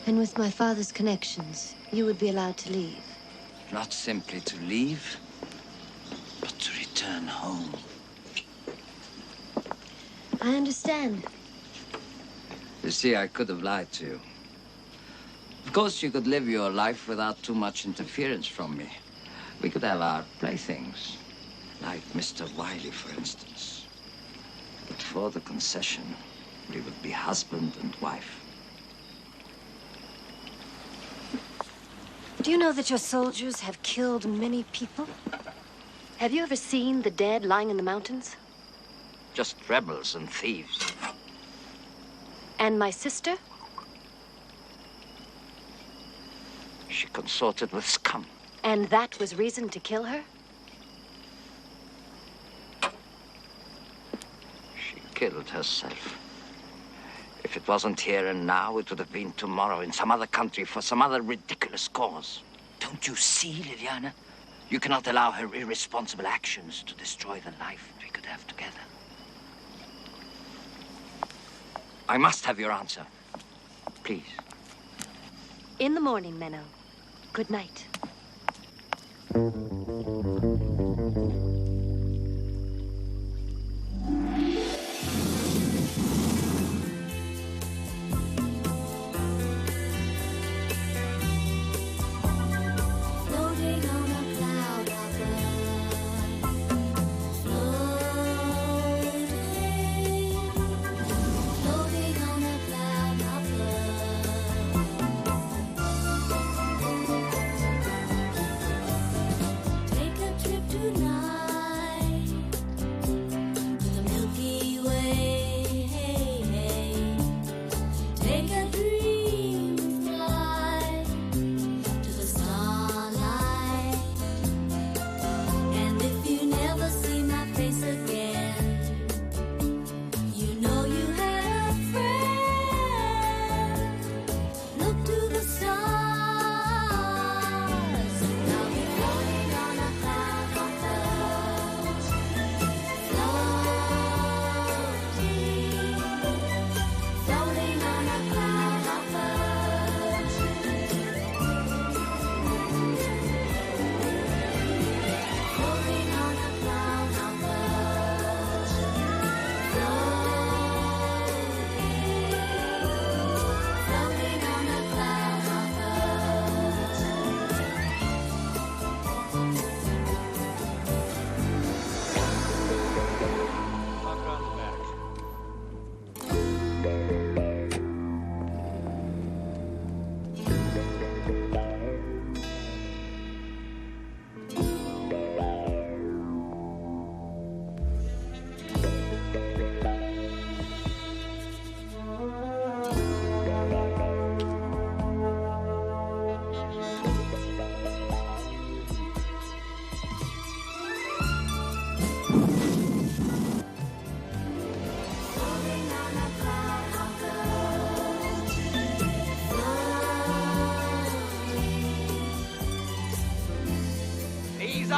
And with my father's connections, you would be allowed to leave. Not simply to leave, but to return home. I understand. You see, I could have lied to you. Of course, you could live your life without too much interference from me. We could have our playthings, like Mr. Wiley, for instance. But for the concession, we would be husband and wife. Do you know that your soldiers have killed many people? Have you ever seen the dead lying in the mountains? Just rebels and thieves. And my sister? She consorted with scum. And that was reason to kill her? She killed herself. If it wasn't here and now, it would have been tomorrow in some other country for some other ridiculous cause. Don't you see, Liliana? You cannot allow her irresponsible actions to destroy the life we could have together. I must have your answer. Please. In the morning, Menno. Good night.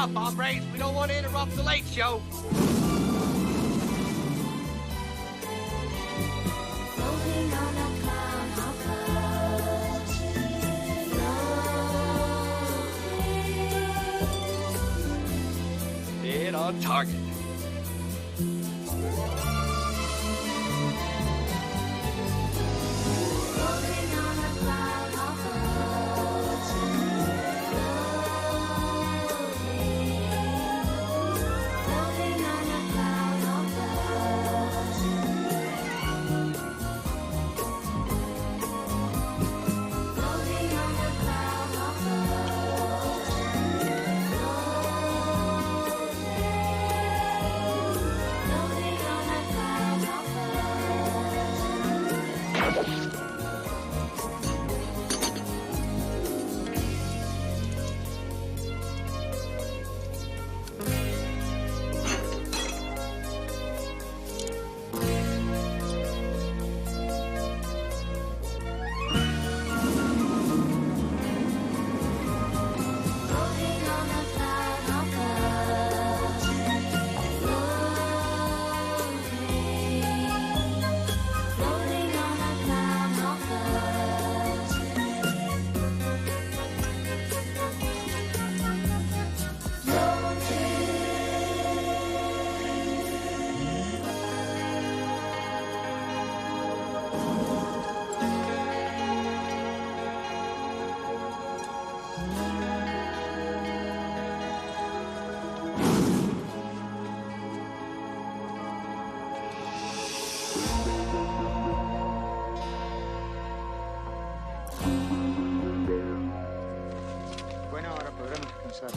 up, hombres. We don't want to interrupt the late show. Dead on target. Bueno, ahora podremos descansar.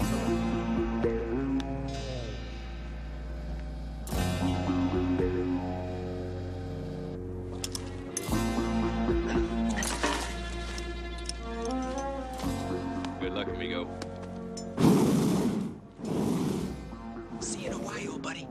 Good luck, amigo. See you in a while, buddy.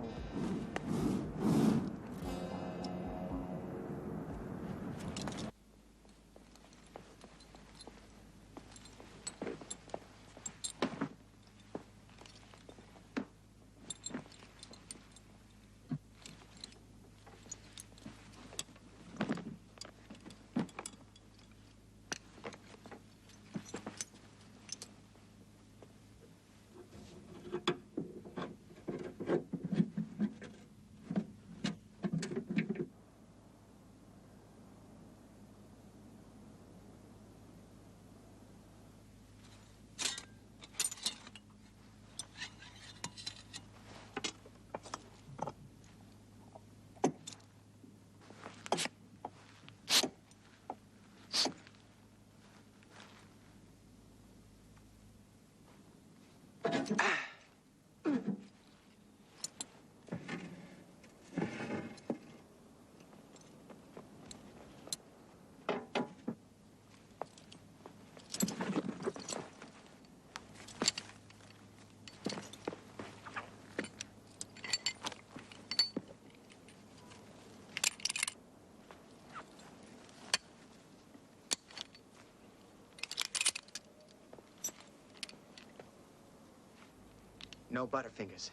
No Butterfingers.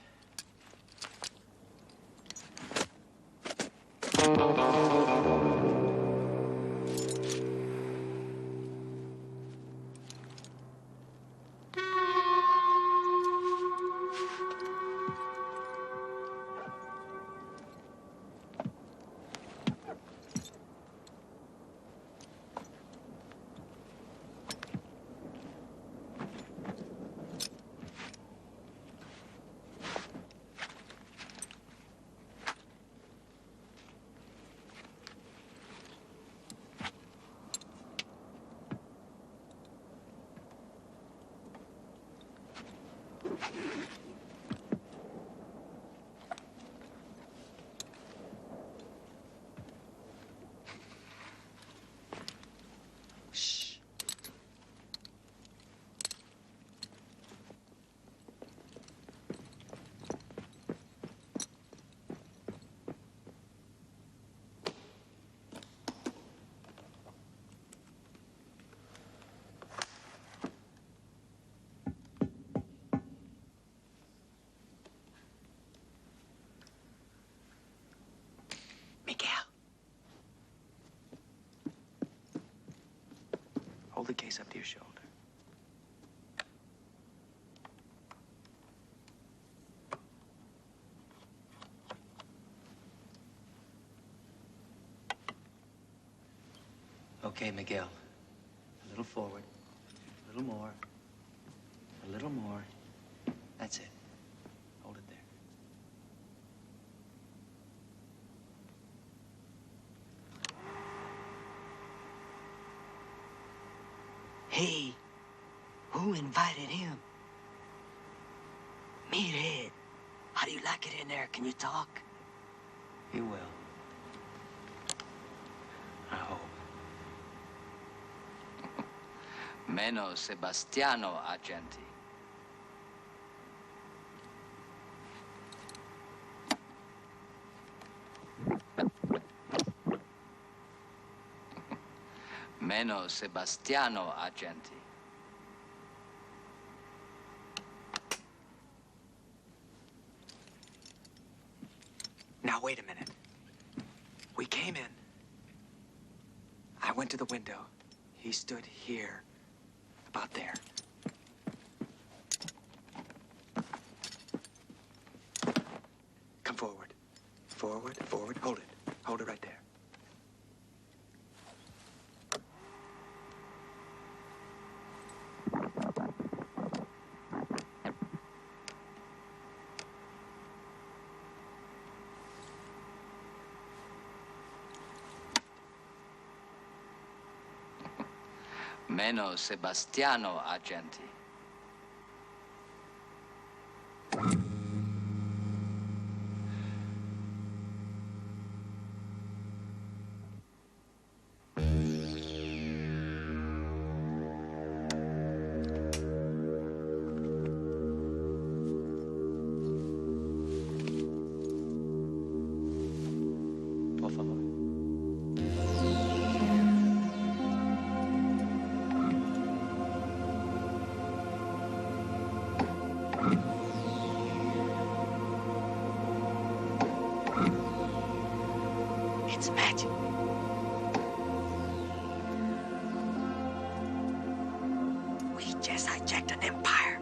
the case up to your shoulder. Okay, Miguel. A little forward. A little more. A little more. That's it. Hold it there. Hey, who invited him? Meathead. How do you like it in there? Can you talk? He will. I hope. Meno Sebastiano, agenti. Meno Sebastiano, agenti. Now, wait a minute. We came in. I went to the window. He stood here. About there. Come forward. Forward, forward. Hold it. Hold it right there. Meno Sebastiano, agenti. Por favor. It's magic. We just hijacked an empire.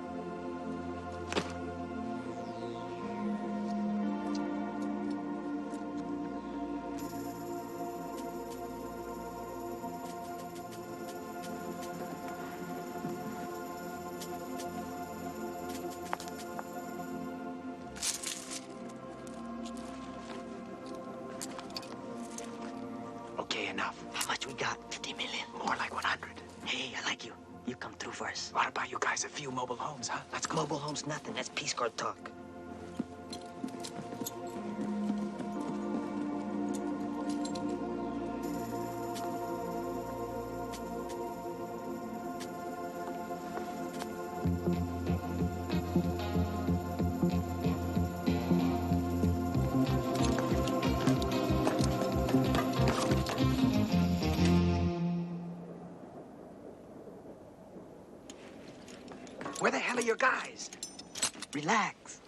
Okay, enough. How much we got? 50 million? More like 100. Hey, I like you. You come through first. What about you guys? A few mobile homes, huh? Let's go. Mobile homes, nothing. That's Peace Corps talk. Where the hell are your guys? Relax.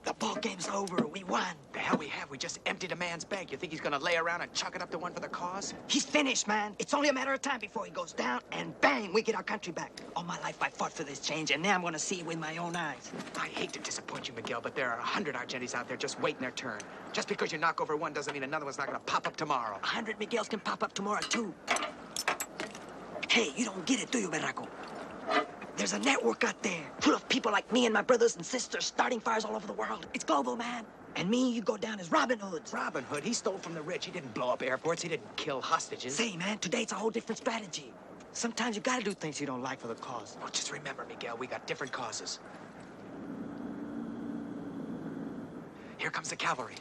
The ball game's over. We won. The hell we have? We just emptied a man's bank. You think he's gonna lay around and chalk it up to one for the cause? He's finished, man. It's only a matter of time before he goes down, and bang, we get our country back. All my life I fought for this change, and now I'm gonna see it with my own eyes. I hate to disappoint you, Miguel, but there are 100 Argentis out there just waiting their turn. Just because you knock over one doesn't mean another one's not gonna pop up tomorrow. 100 Miguels can pop up tomorrow, too. Hey, you don't get it, do you, Berraco? There's a network out there full of people like me and my brothers and sisters starting fires all over the world. It's global, man. And me, you go down as Robin Hoods. Robin Hood? He stole from the rich. He didn't blow up airports. He didn't kill hostages. Say, man, today it's a whole different strategy. Sometimes you gotta do things you don't like for the cause. Well, just remember, Miguel, we got different causes. Here comes the cavalry.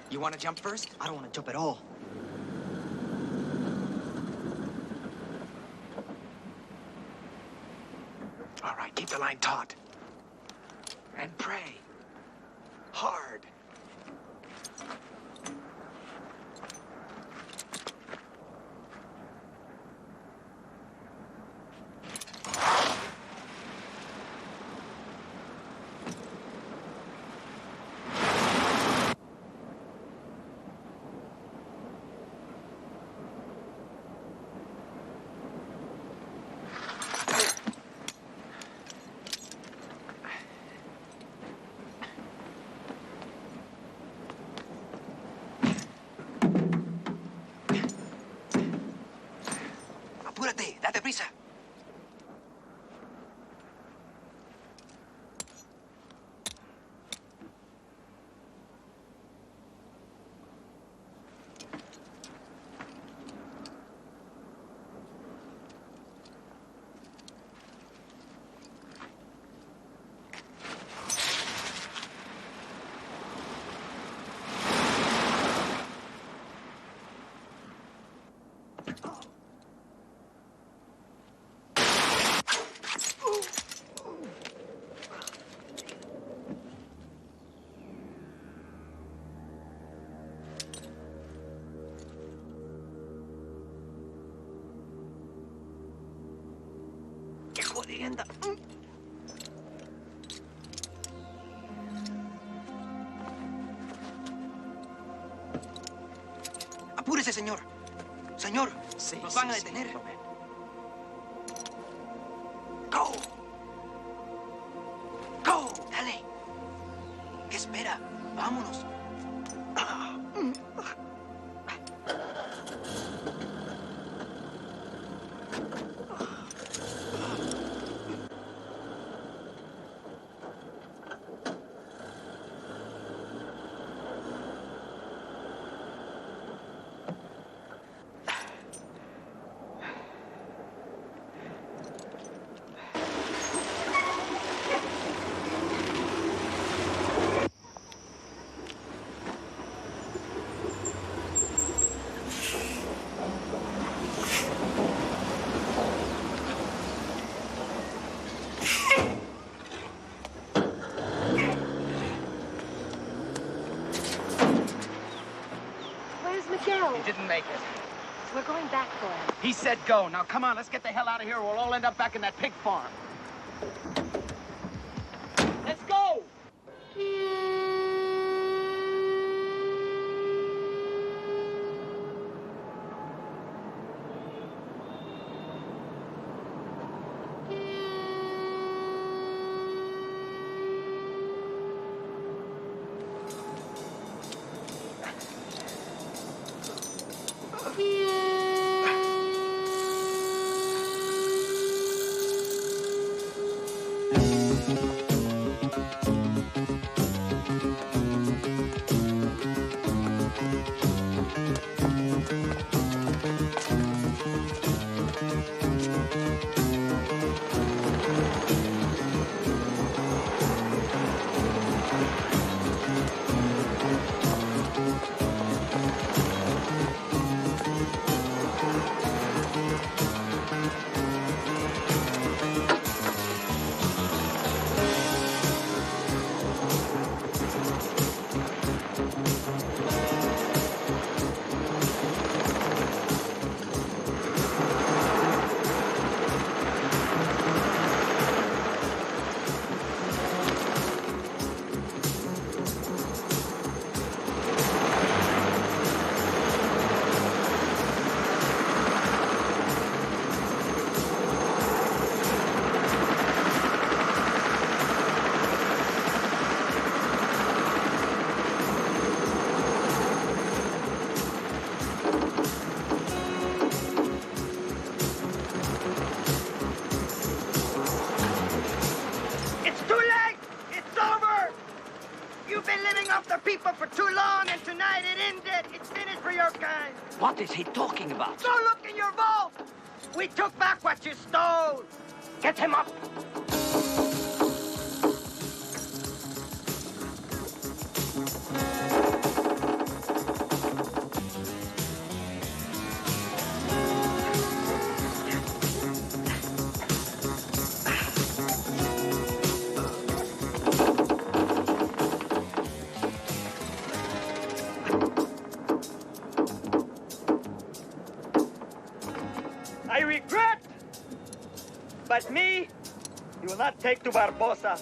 You want to jump first? I don't want to jump at all. All right, keep the line taut. And pray. Hard. Apúrate, date prisa. ¡Qué jodienda! Apúrese, señor. Señor, Sí, nos sí, van a sí. detener. Go. Go, dale. ¿Qué espera? Vámonos. Where's Miguel? He didn't make it. We're going back for him. He said go. Now, come on, let's get the hell out of here or we'll all end up back in that pig farm. Let's go! It's too late! It's over! You've been living off the people for too long, and tonight it ended. It's finished for your kind. What is he talking about? Go look in your vault! We took back what you stole! Get him up! I regret, but me, you will not take to Barbosa.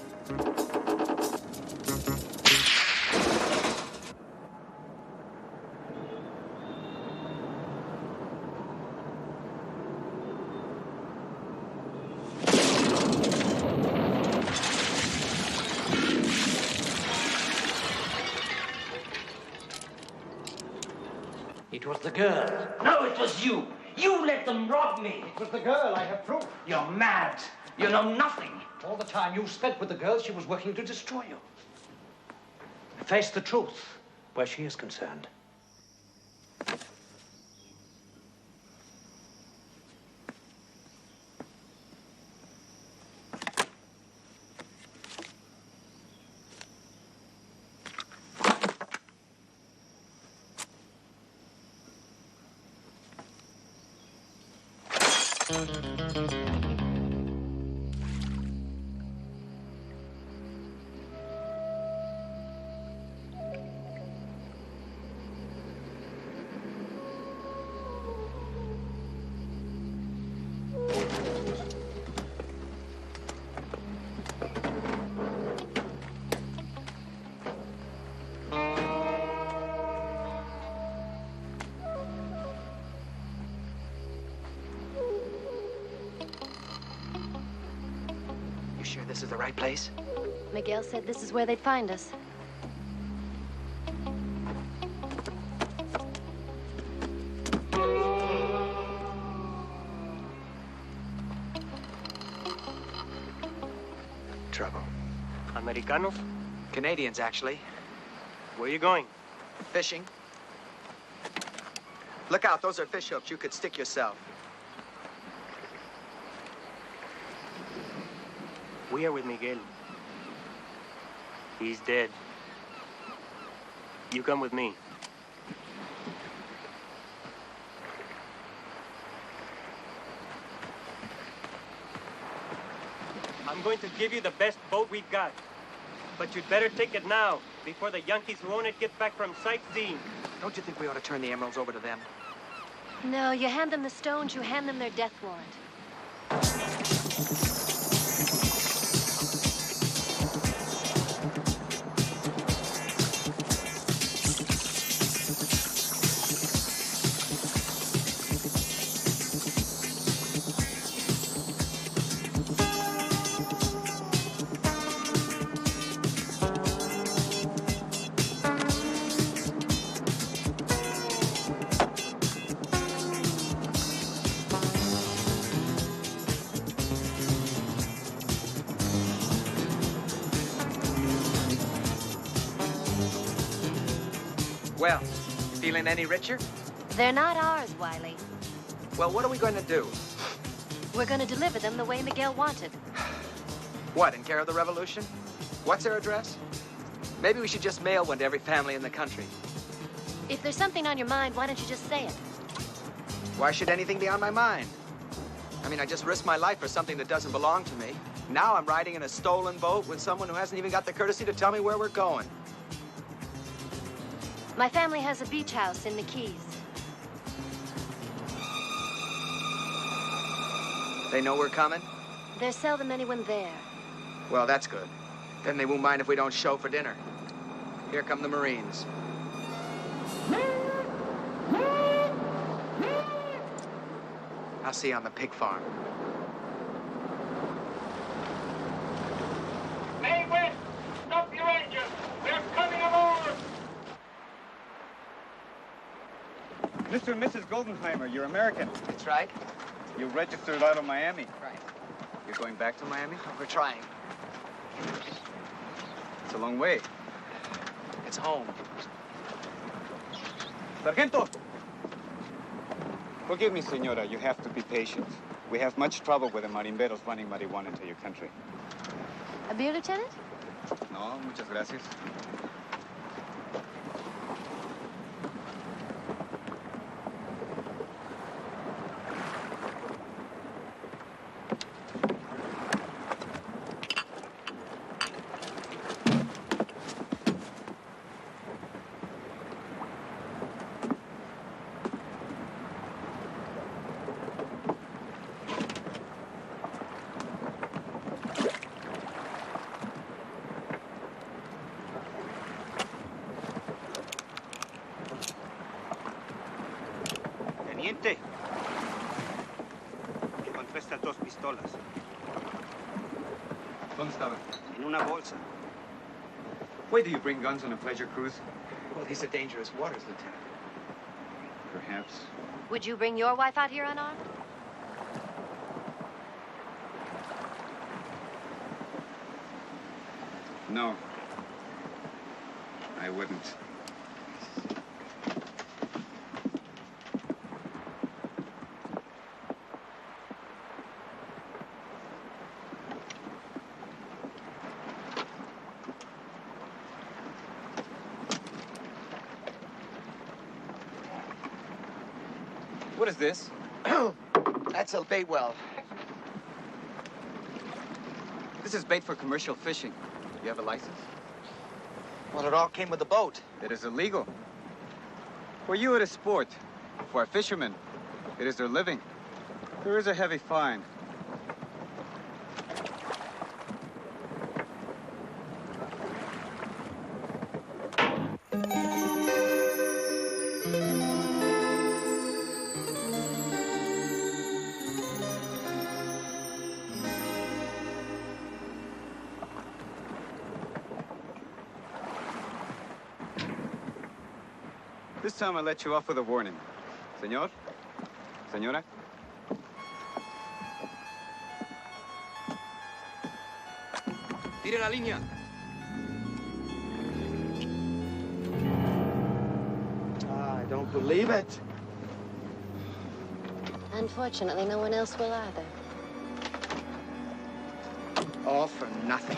It was the girl. No, it was you. You let them rob me. It was the girl, I have proof. You're mad. You know nothing. All the time you spent with the girl, she was working to destroy you. Face the truth where she is concerned. You sure this is the right place? Miguel said this is where they'd find us. Trouble. Americanos? Canadians, actually. Where are you going? Fishing. Look out, those are fish hooks. You could stick yourself. We are with Miguel. He's dead. You come with me. I'm going to give you the best boat we've got. But you'd better take it now, before the Yankees who own it get back from sightseeing. Don't you think we ought to turn the emeralds over to them? No, you hand them the stones, you hand them their death warrant. Well, feeling any richer? They're not ours, Wiley. Well, what are we going to do? We're going to deliver them the way Miguel wanted. What, in care of the revolution? What's their address? Maybe we should just mail one to every family in the country. If there's something on your mind, why don't you just say it? Why should anything be on my mind? I mean, I just risked my life for something that doesn't belong to me. Now I'm riding in a stolen boat with someone who hasn't even got the courtesy to tell me where we're going. My family has a beach house in the Keys. They know we're coming? There's seldom anyone there. Well, that's good. Then they won't mind if we don't show for dinner. Here come the Marines. I'll see you on the pig farm. Main West, stop your engine. They're coming aboard. Mr. and Mrs. Goldenheimer, you're American. That's right. You registered out of Miami. Right. You're going back to Miami? We're trying. It's a long way. It's home. Sargento! Forgive me, senora. You have to be patient. We have much trouble with the marimberos running marijuana into your country. A beer, Lieutenant? No, muchas gracias. Teniente, encontré estas dos pistolas. ¿Dónde estaban? En una bolsa. Why do you bring guns on a pleasure cruise? Well, these are dangerous waters, Lieutenant. Perhaps. perhaps. Would you bring your wife out here unarmed? No. I wouldn't. What is this? That's a bait well. This is bait for commercial fishing. Do you have a license? Well, it all came with the boat. It is illegal. For you, it is sport. For a fisherman, it is their living. There is a heavy fine. This time I'll let you off with a warning. Señor? Señora? Tire la línea. I don't believe it. Unfortunately, no one else will either. All for nothing.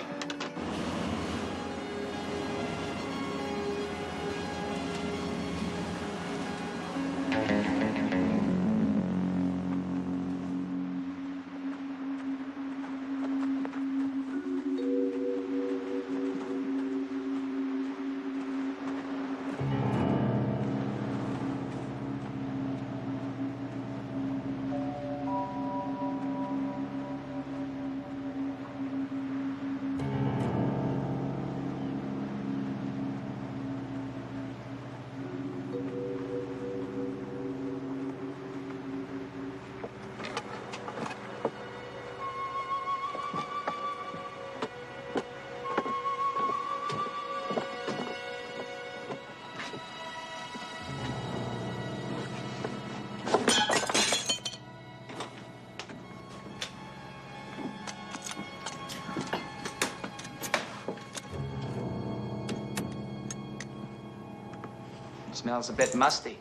Smells a bit musty.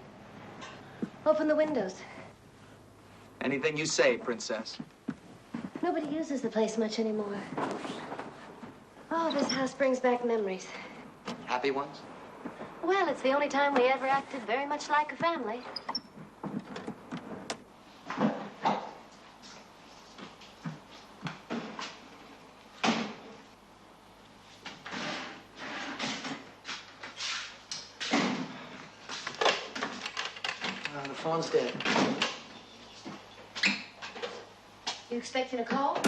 Open the windows. Anything you say, Princess. Nobody uses the place much anymore. Oh, this house brings back memories. Happy ones? Well, it's the only time we ever acted very much like a family. The phone's dead. You expecting a call?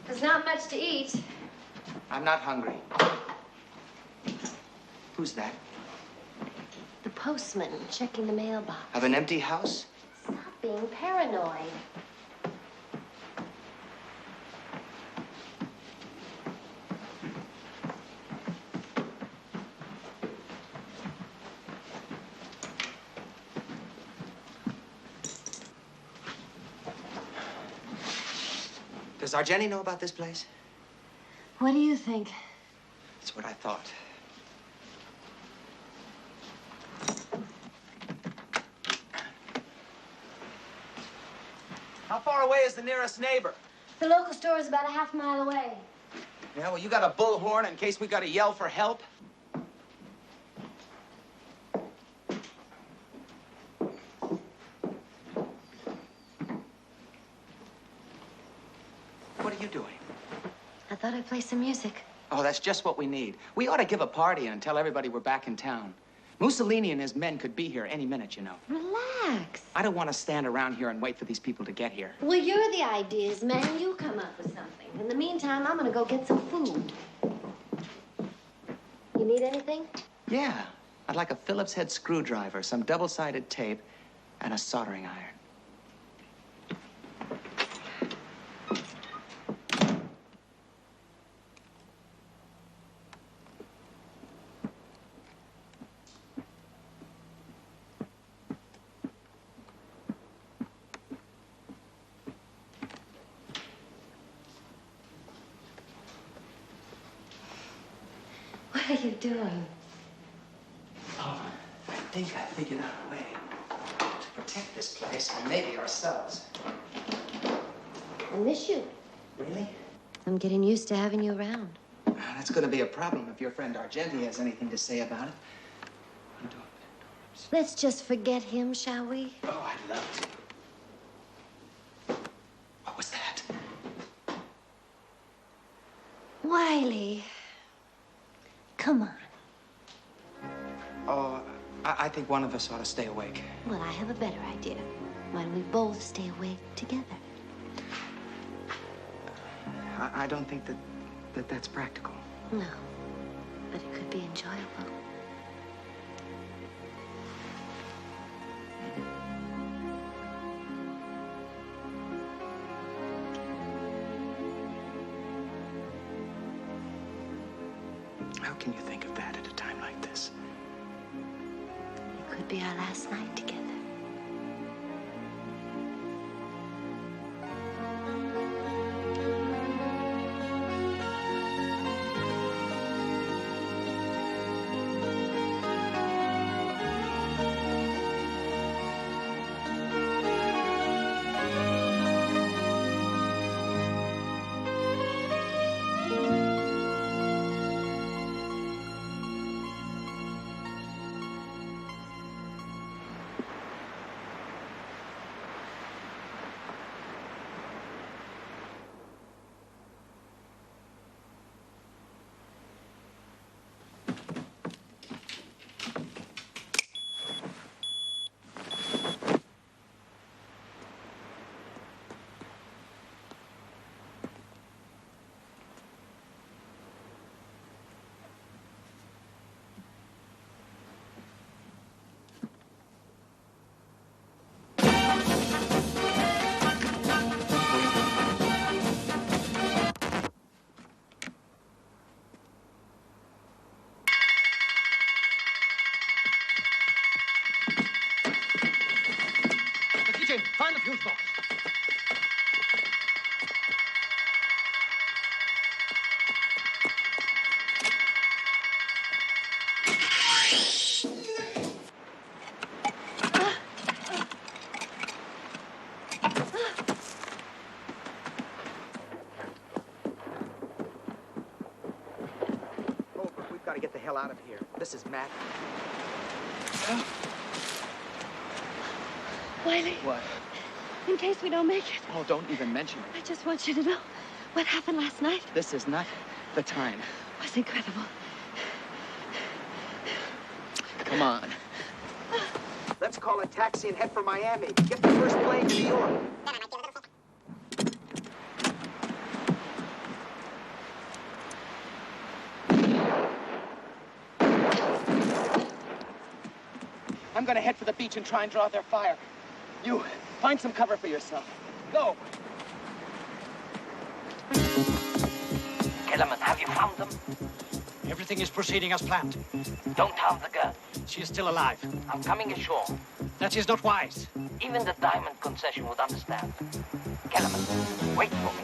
There's not much to eat. I'm not hungry. Who's that? The postman checking the mailbox. Of an empty house? Stop being paranoid. Does Argeni know about this place? What do you think? That's what I thought. How far away is the nearest neighbor? The local store is about a half mile away. Yeah, well, you got a bullhorn in case we gotta yell for help? What are you doing? I thought I'd play some music. Oh, that's just what we need. We ought to give a party and tell everybody we're back in town. Mussolini and his men could be here any minute, you know. Relax. I don't want to stand around here and wait for these people to get here. Well, you're the ideas man. You come up with something. In the meantime, I'm gonna go get some food. You need anything? Yeah. I'd like a Phillips head screwdriver, some double-sided tape, and a soldering iron. What are you doing? Oh, I think I figured out a way to protect this place and maybe ourselves. I miss you. Really? I'm getting used to having you around. That's going to be a problem if your friend Argenti has anything to say about it. Let's just forget him, shall we? Oh, I'd love to. What was that? Wiley. Come on. Oh, I think one of us ought to stay awake. Well, I have a better idea. Why don't we both stay awake together? I don't think that's practical. No, but it could be enjoyable. How can you think of that at a time like this? It could be our last night together. Find the fuse box. Holbrook, we've got to get the hell out of here. This is mad. Wiley. What? In case we don't make it. Oh, don't even mention it. I just want you to know what happened last night. This is not the time. It was incredible. Come on. Let's call a taxi and head for Miami. Get the first plane to New York. I'm gonna head for the beach and try and draw their fire. You, find some cover for yourself. Go! Kellerman, have you found them? Everything is proceeding as planned. Don't harm the girl. She is still alive. I'm coming ashore. That is not wise. Even the diamond concession would understand. Kellerman, wait for me.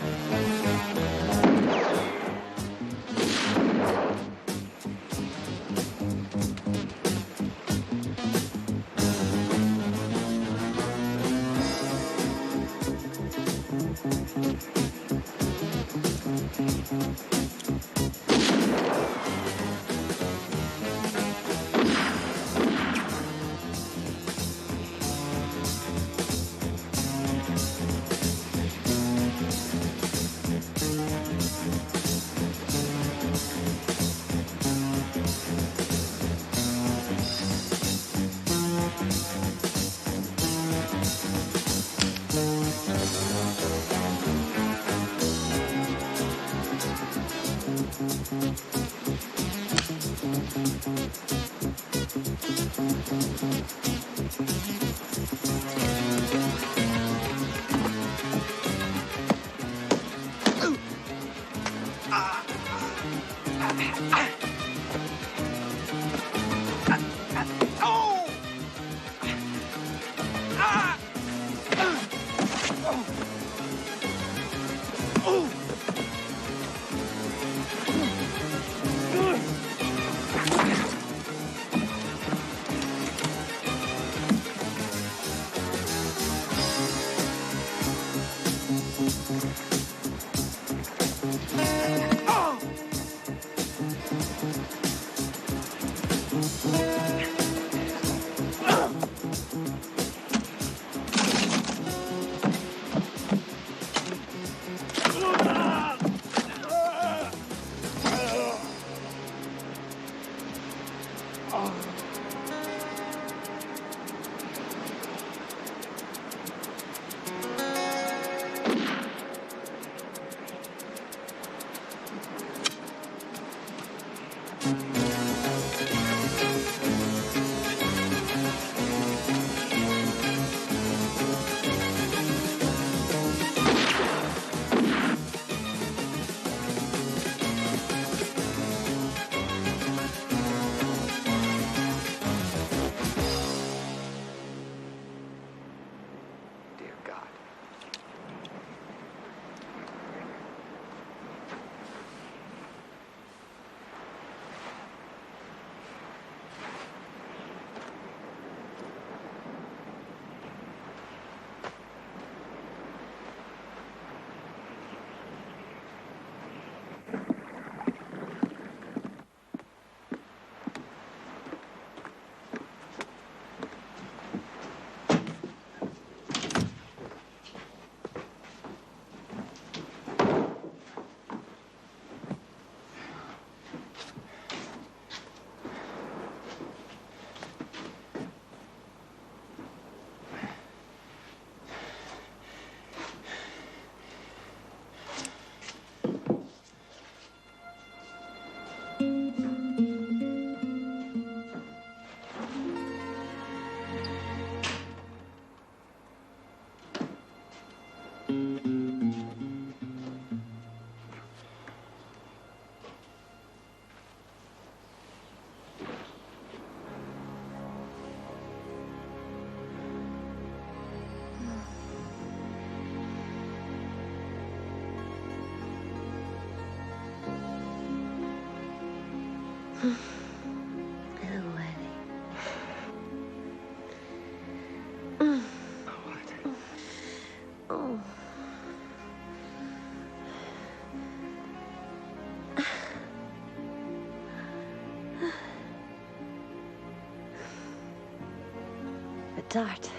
Dart.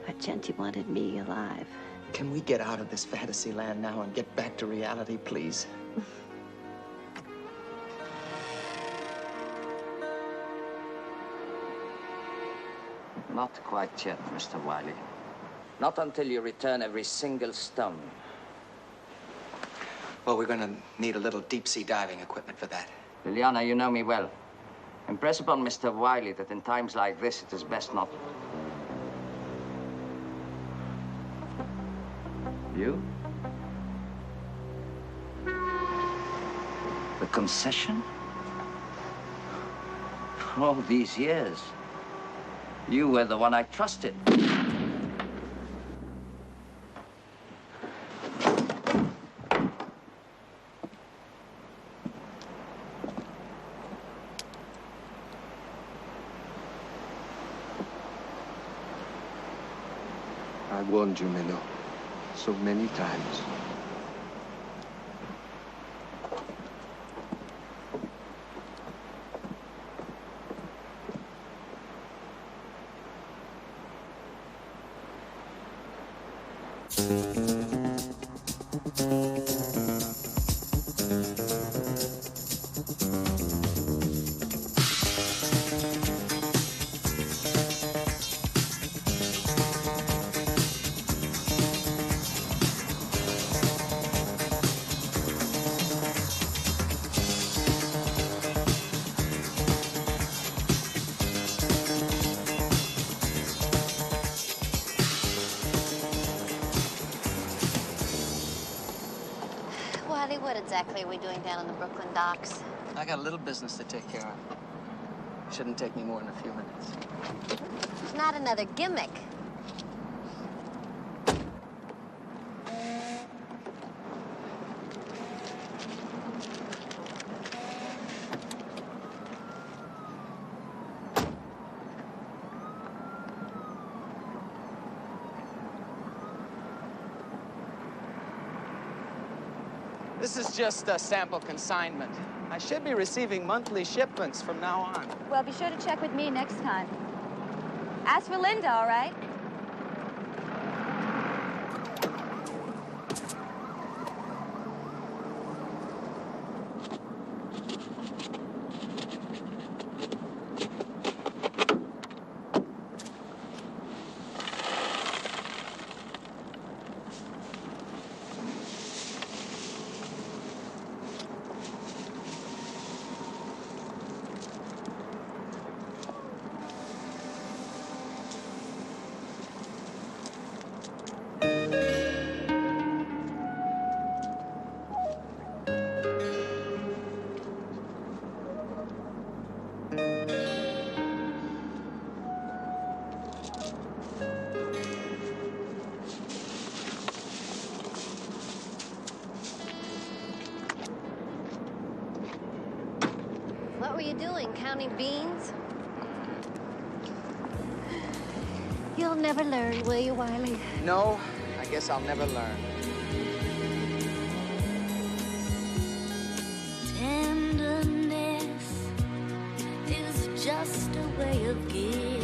Argenti wanted me alive. Can we get out of this fantasy land now and get back to reality, please? Not quite yet, Mr. Wiley. Not until you return every single stone. Well, we're gonna need a little deep-sea diving equipment for that. Liliana, you know me well. Impress upon Mr. Wiley that in times like this, it is best not... You? The concession? All these years, you were the one I trusted. I warned you, Milo, so many times. Wiley, what exactly are we doing down in the Brooklyn docks? I got a little business to take care of. Shouldn't take me more than a few minutes. It's not another gimmick. This is just a sample consignment. I should be receiving monthly shipments from now on. Well, be sure to check with me next time. Ask for Linda, all right? What were you doing, counting beans? You'll never learn, will you, Wiley? No, I guess I'll never learn. Tenderness is just a way of giving.